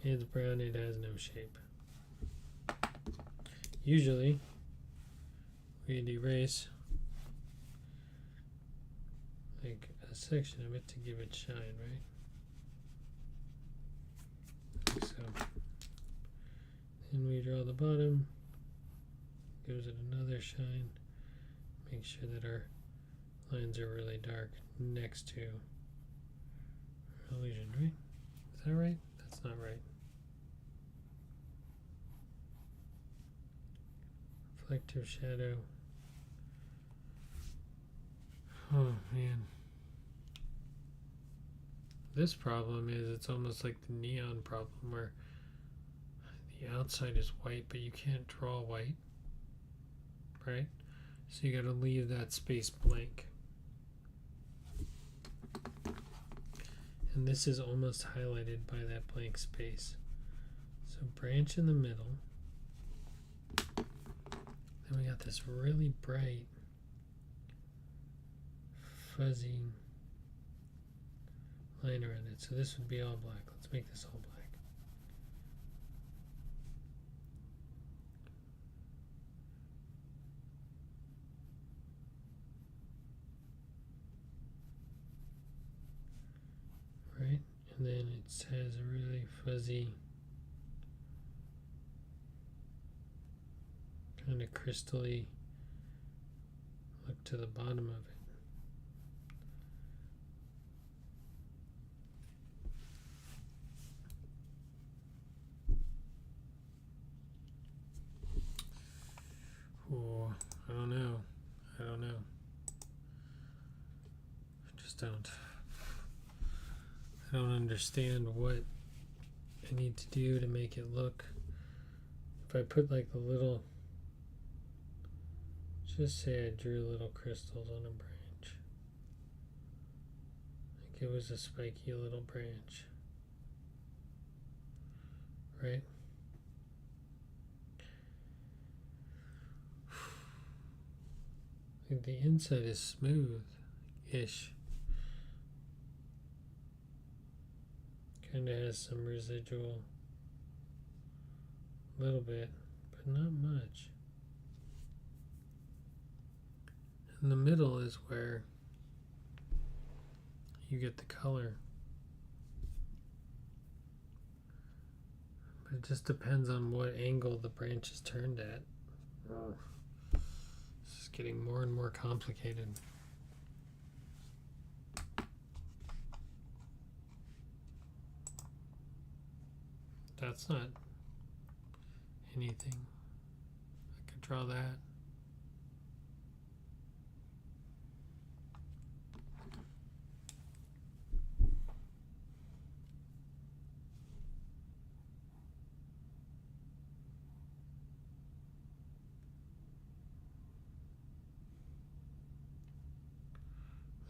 It has no shape. Usually, we'd erase like a section of it to give it shine, right? So then we draw the bottom, gives it another shine, make sure that our lines are really dark next to our illusion, right? Is that right? That's not right. Reflective shadow. Oh man. This problem is it's almost like the neon problem where the outside is white, but you can't draw white, right? So you got to leave that space blank. And this is almost highlighted by that blank space. So branch in the middle. Then we got this really bright, fuzzy line around it. So this would be all black. Let's make this all black. Right? And then it has a really fuzzy kind of crystally look to the bottom of it. Oh, I don't know. I just don't. I don't understand what I need to do to make it look. If I put like the little, just say I drew little crystals on a branch. Like it was a spiky little branch. Right? Like the inside is smooth-ish. Kind of has some residual, a little bit, but not much. In the middle is where you get the color. But it just depends on what angle the branch is turned at. This is getting more and more complicated. That's not anything. I could draw that.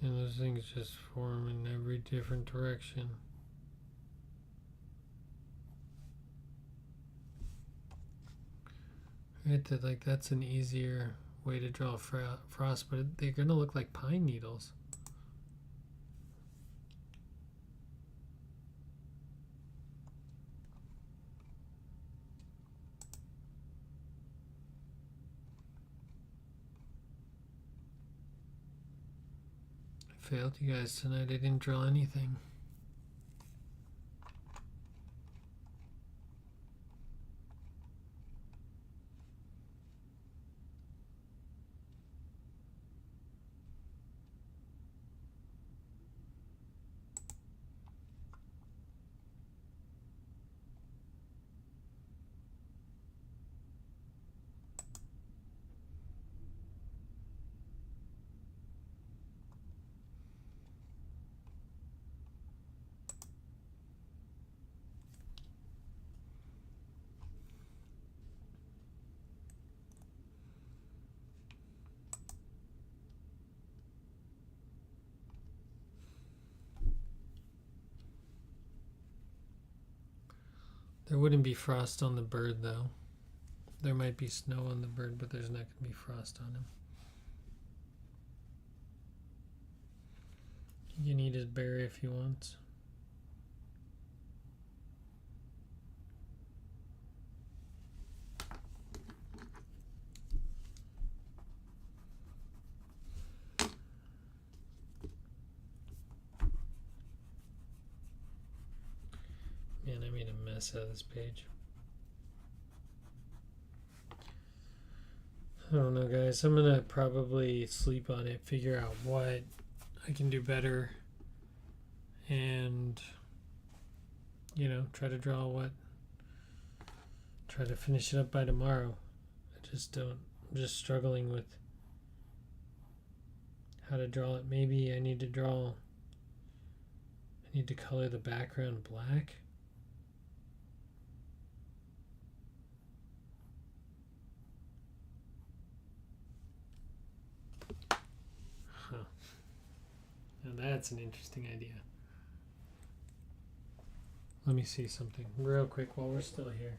And those things just form in every different direction. Right, that like that's an easier way to draw frost, but they're gonna look like pine needles. I failed you guys tonight. I didn't draw anything. There wouldn't be frost on the bird though. There might be snow on the bird, but there's not going to be frost on him. You can eat his berry if he wants. Man, I made a mess out of this page. I don't know, guys. I'm gonna probably sleep on it, figure out what I can do better, and try to draw try to finish it up by tomorrow. I'm just struggling with how to draw it. Maybe I need to color the background black. that's an interesting idea. Let me see something real quick while we're still here.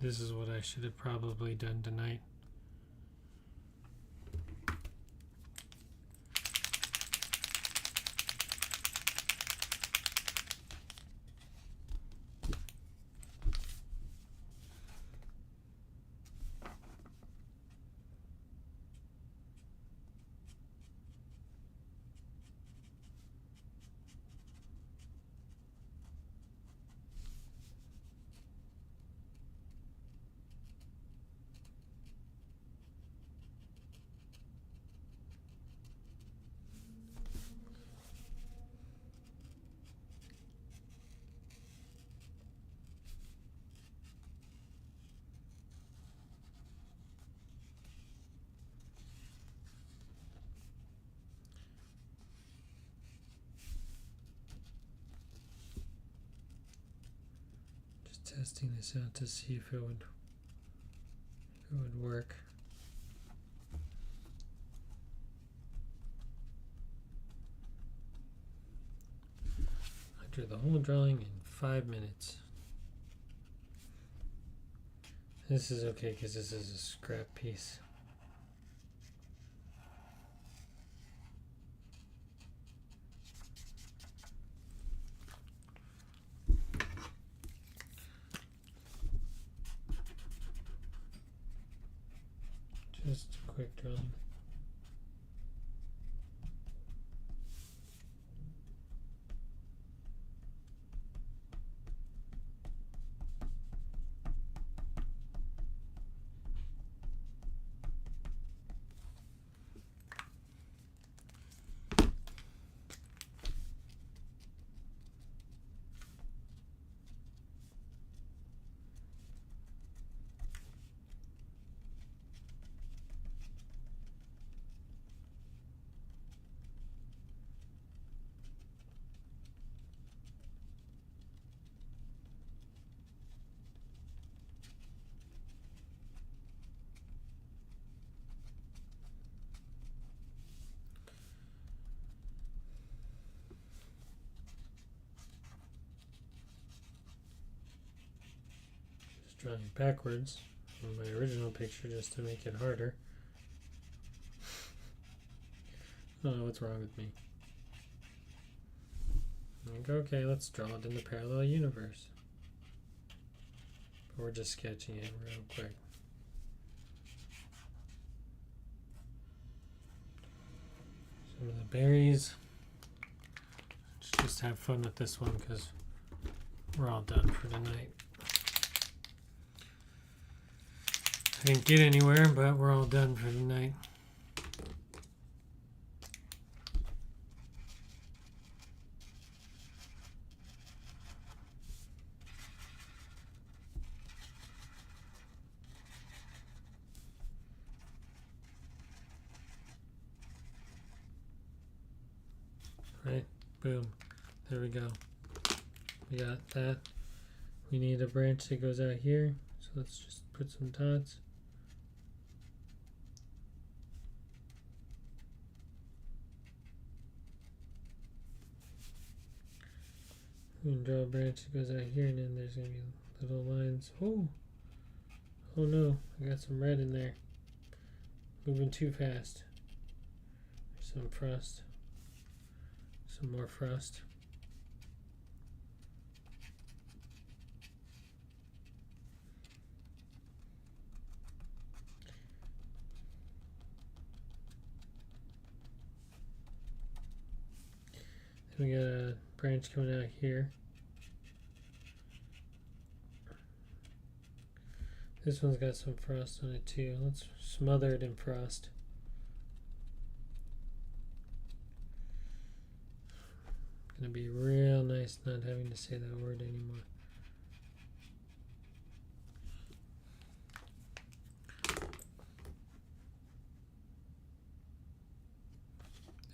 This is what I should have probably done tonight. Testing this out to see if it would work. I drew the whole drawing in 5 minutes. This is okay because this is a scrap piece. Just a quick drawing. Drawing backwards from my original picture just to make it harder. I don't know what's wrong with me. Like, okay, let's draw it in the parallel universe. But we're just sketching it real quick. Some of the berries. Let's just have fun with this one because we're all done for tonight. I didn't get anywhere, but we're all done for tonight. Right, boom, there we go. We got that. We need a branch that goes out here, so let's just put some dots. We can draw a branch that goes out here, and then there's going to be little lines. Oh no, I got some red in there. Moving too fast. There's some frost. Some more frost. Then we got a branch coming out here. This one's got some frost on it too. Let's smother it in frost. Gonna be real nice not having to say that word anymore.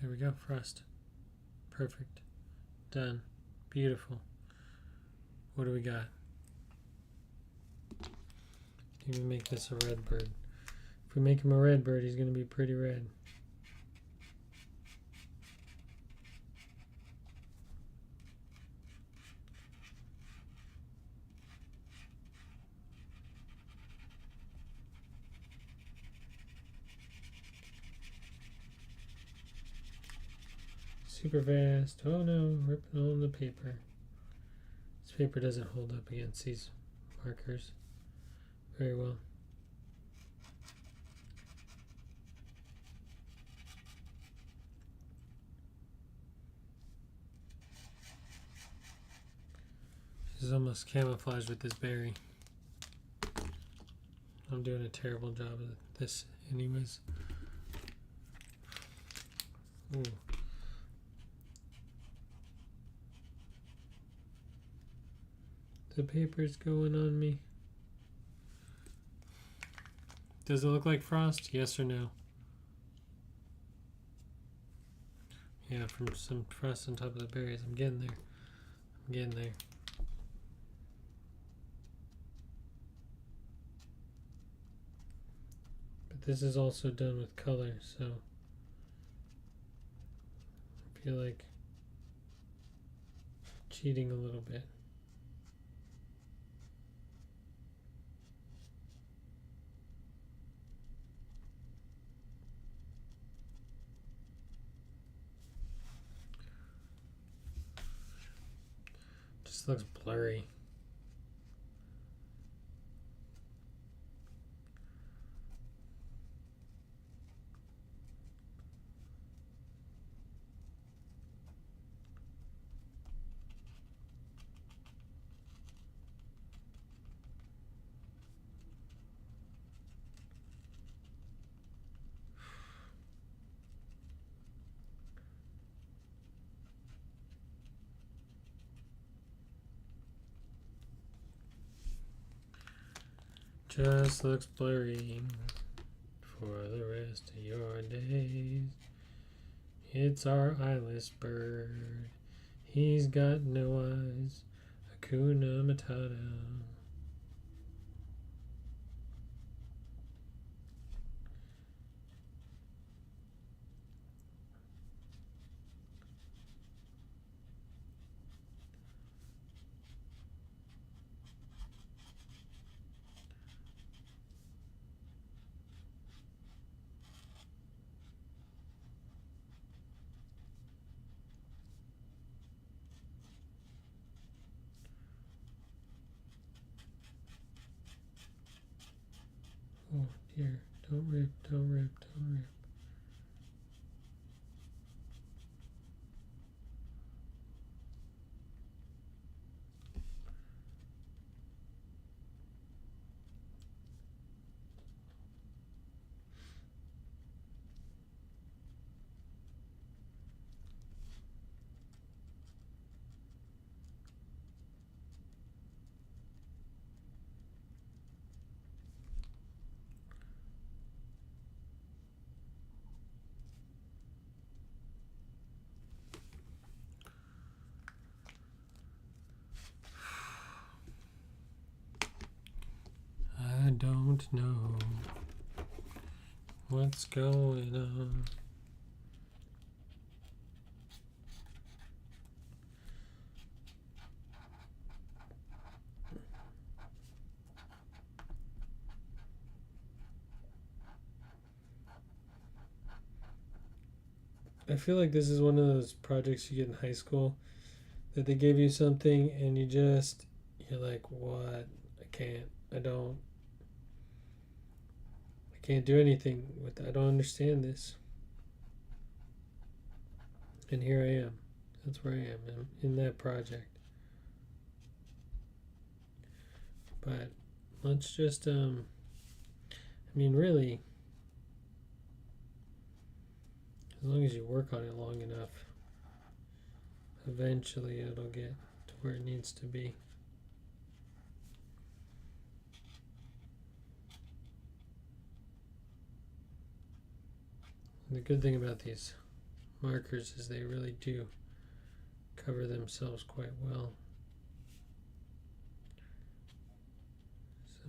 There we go, frost. Perfect. Done. Beautiful. What do we got? You can make this a red bird. If we make him a red bird, he's going to be pretty red. Super fast. Oh no, ripping on the paper. This paper doesn't hold up against these markers very well. This is almost camouflaged with this berry. I'm doing a terrible job of this anyways. Ooh. The paper's going on me. Does it look like frost? Yes or no? Yeah, from some frost on top of the berries. I'm getting there. I'm getting there. But this is also done with color, so I feel like cheating a little bit. Just looks blurry. Just looks blurry for the rest of your days. It's our eyeless bird. He's got no eyes. Hakuna Matata. Oh dear, don't rip, don't rip, don't rip. I don't know what's going on. I feel like this is one of those projects you get in high school that they give you something and you're like, what? I can't do anything with that. I don't understand this. And here I am. That's where I am in that project. But let's just, really, as long as you work on it long enough, Eventually it'll get to where it needs to be. The good thing about these markers is they really do cover themselves quite well. So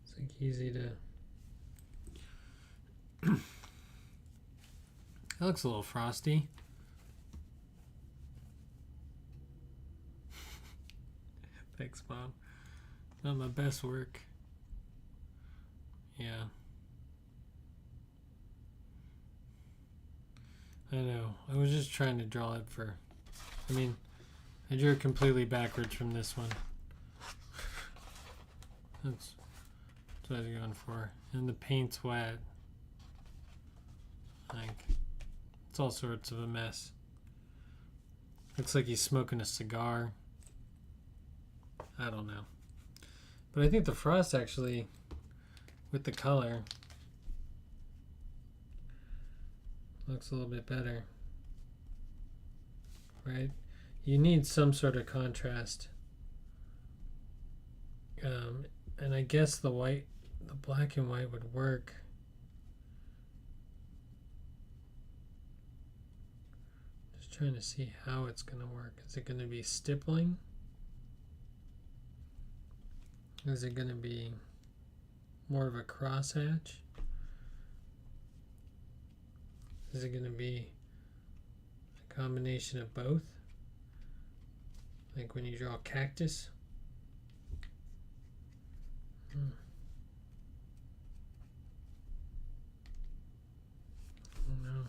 it's like easy to. That looks a little frosty. Thanks, Mom. Not my best work. Yeah. I know. I was just trying to draw it for. I mean, I drew it completely backwards from this one. That's what I was going for. And the paint's wet. Like, it's all sorts of a mess. Looks like he's smoking a cigar. I don't know. But I think the frost actually, with the color, looks a little bit better. Right? You need some sort of contrast. And I guess the black and white would work. Just trying to see how it's going to work. Is it going to be stippling? Is it going to be more of a crosshatch? Is it going to be a combination of both? Like when you draw a cactus? Oh no.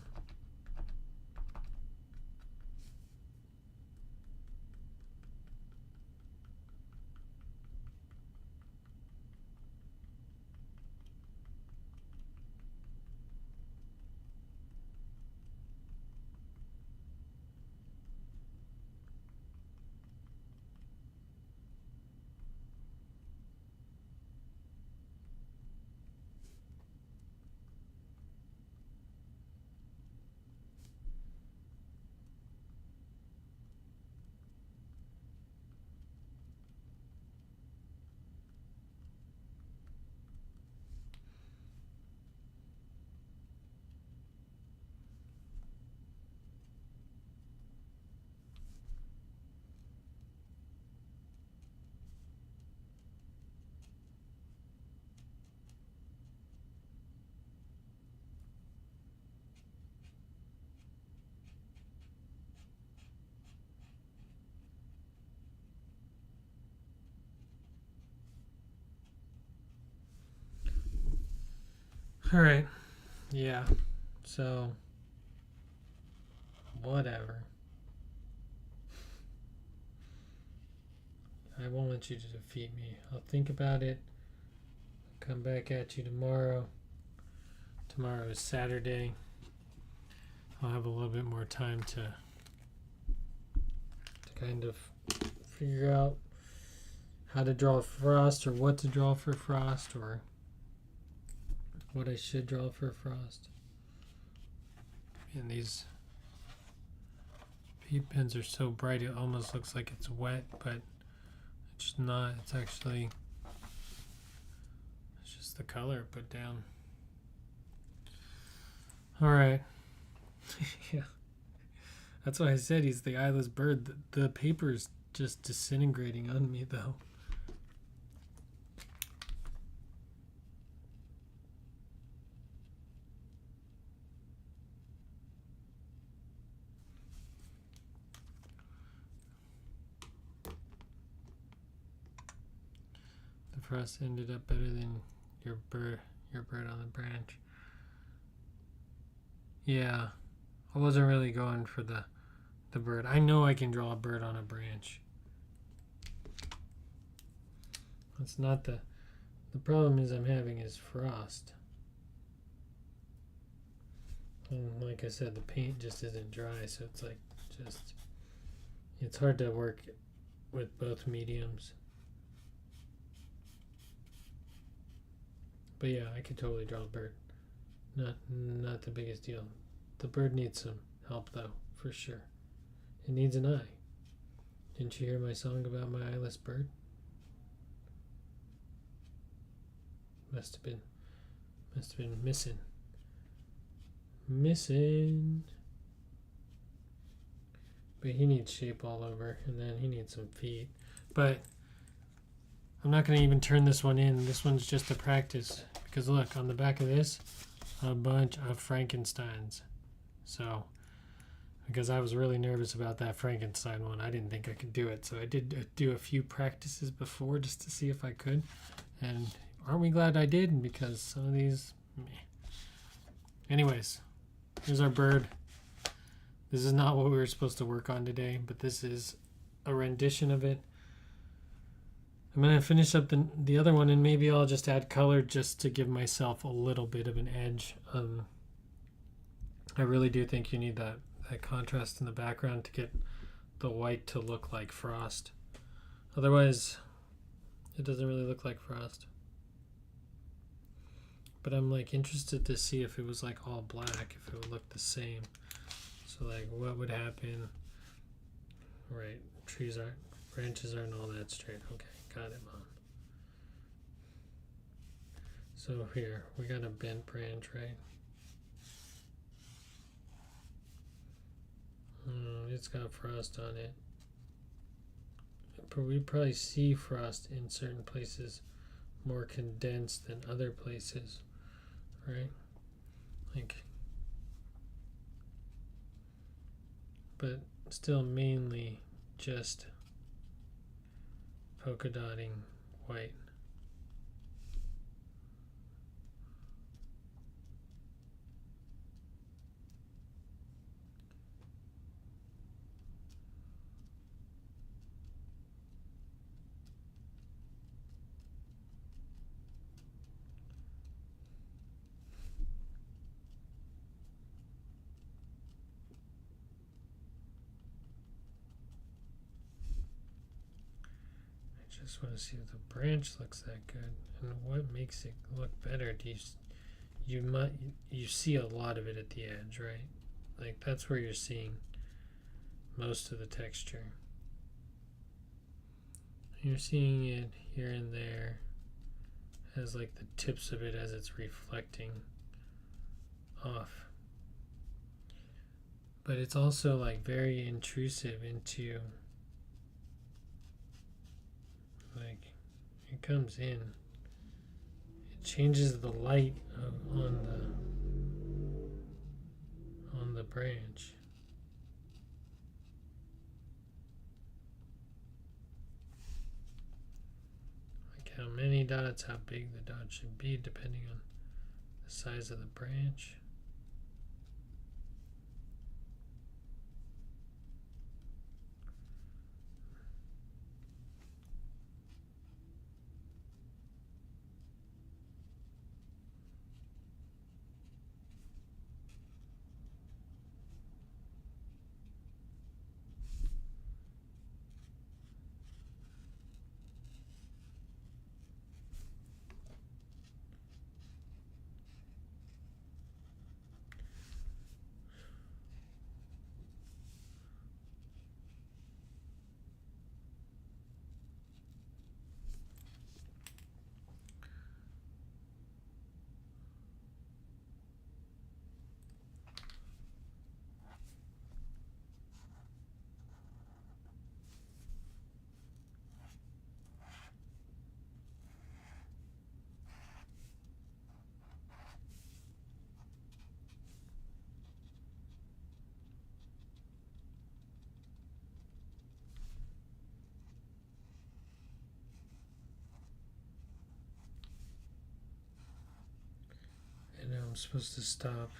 All right. Yeah. So, whatever. I won't let you to defeat me. I'll think about it. Come back at you tomorrow. Tomorrow is Saturday. I'll have a little bit more time to kind of figure out how to draw frost or what to draw for frost or what I should draw for frost. And these paint pens are so bright it almost looks like it's wet, but it's not. It's actually, it's just the color put down. All right. Yeah. That's why I said he's the eyeless bird. The paper's just disintegrating on me, though. The frost ended up better than your bird on the branch. Yeah, I wasn't really going for the bird. I know I can draw a bird on a branch. That's not the problem is I'm having is frost. And like I said, the paint just isn't dry, so it's like it's hard to work with both mediums. But yeah, I could totally draw a bird. Not the biggest deal. The bird needs some help though, for sure. It needs an eye. Didn't you hear my song about my eyeless bird? Must have been missing. But he needs shape all over, and then he needs some feet. But I'm not going to even turn this one in. This one's just a practice. Because look, on the back of this, a bunch of Frankensteins. So, because I was really nervous about that Frankenstein one. I didn't think I could do it. So I did do a few practices before just to see if I could. And aren't we glad I did? Because some of these, meh. Anyways, here's our bird. This is not what we were supposed to work on today, but this is a rendition of it. I'm going to finish up the other one, and maybe I'll just add color just to give myself a little bit of an edge. I really do think you need that contrast in the background to get the white to look like frost. Otherwise, it doesn't really look like frost. But I'm like interested to see if it was like all black, if it would look the same. So like what would happen? Right, branches aren't all that straight. Okay, got it, Mom. So here, we got a bent branch, right? It's got frost on it. But we probably see frost in certain places more condensed than other places, right? Like, but still mainly just polka dotting white. Just want to see if the branch looks that good, and what makes it look better. You see a lot of it at the edge, right? Like that's where you're seeing most of the texture. You're seeing it here and there as like the tips of it as it's reflecting off. But it's also like very intrusive into, like, it comes in, it changes the light on the branch. Like how many dots, how big the dot should be depending on the size of the branch. And now I'm supposed to stop.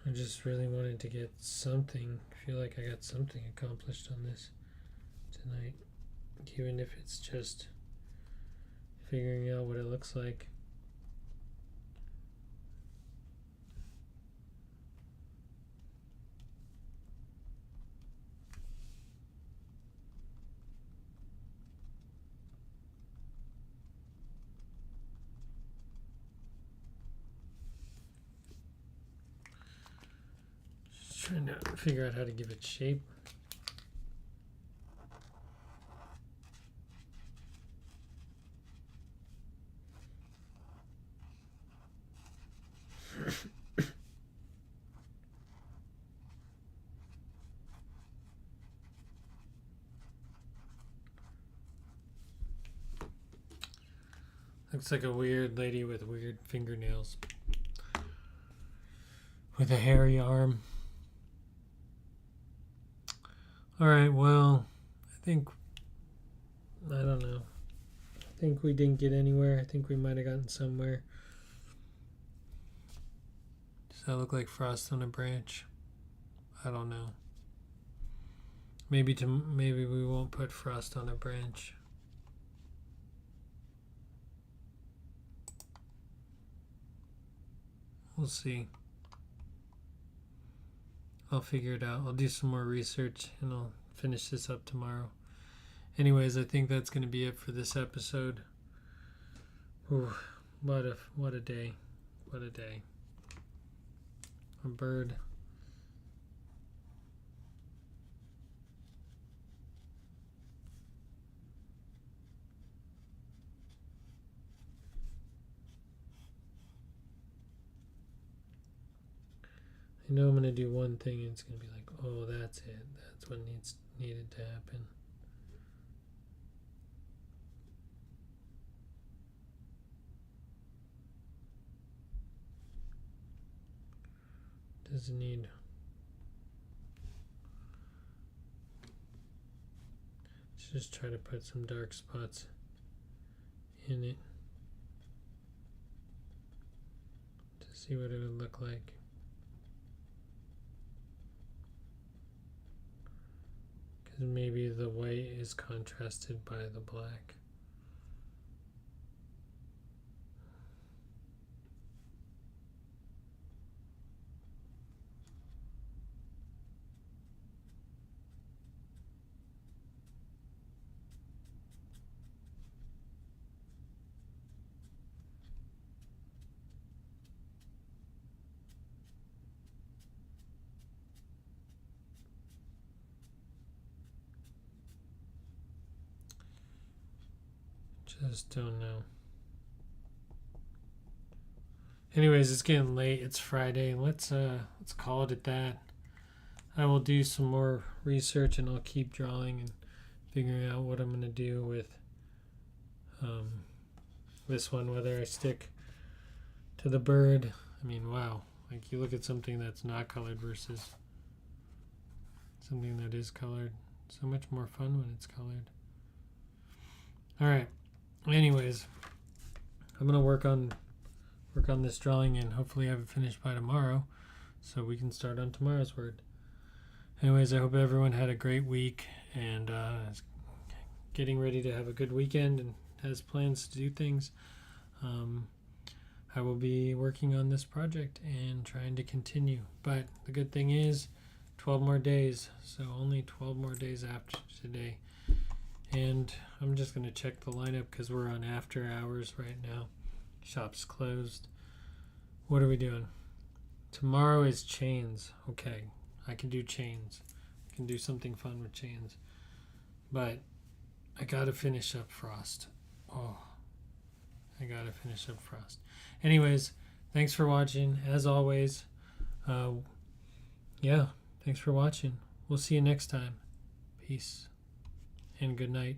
I just really wanted to get something, feel like I got something accomplished on this tonight, even if it's just figuring out what it looks like. trying to figure out how to give it shape. Looks like a weird lady with weird fingernails. With a hairy arm. Alright, well, I don't know. I think we didn't get anywhere. I think we might have gotten somewhere. Does that look like frost on a branch? I don't know. Maybe we won't put frost on a branch. We'll see. I'll figure it out. I'll do some more research and I'll finish this up tomorrow. Anyways, I think that's going to be it for this episode. Ooh, what a day. What a day. A bird. I know I'm going to do one thing and it's going to be like, oh, that's it. That's what needed to happen. Doesn't need... Let's just try to put some dark spots in it to see what it would look like. Maybe the white is contrasted by the black. Just don't know. Anyways, it's getting late. It's Friday. Let's call it at that. I will do some more research and I'll keep drawing and figuring out what I'm gonna do with this one. Whether I stick to the bird. I mean, wow. Like you look at something that's not colored versus something that is colored. So much more fun when it's colored. All right. Anyways, I'm gonna work on this drawing and hopefully have it finished by tomorrow so we can start on tomorrow's word. Anyways, I hope everyone had a great week and is getting ready to have a good weekend and has plans to do things. I will be working on this project and trying to continue, but the good thing is 12 more days, so only 12 more days after today. And I'm just going to check the lineup because we're on after hours right now. Shop's closed. What are we doing? Tomorrow is chains. Okay, I can do chains. I can do something fun with chains. But I got to finish up Frost. Oh, I got to finish up Frost. Anyways, thanks for watching. As always, yeah, thanks for watching. We'll see you next time. Peace. And good night.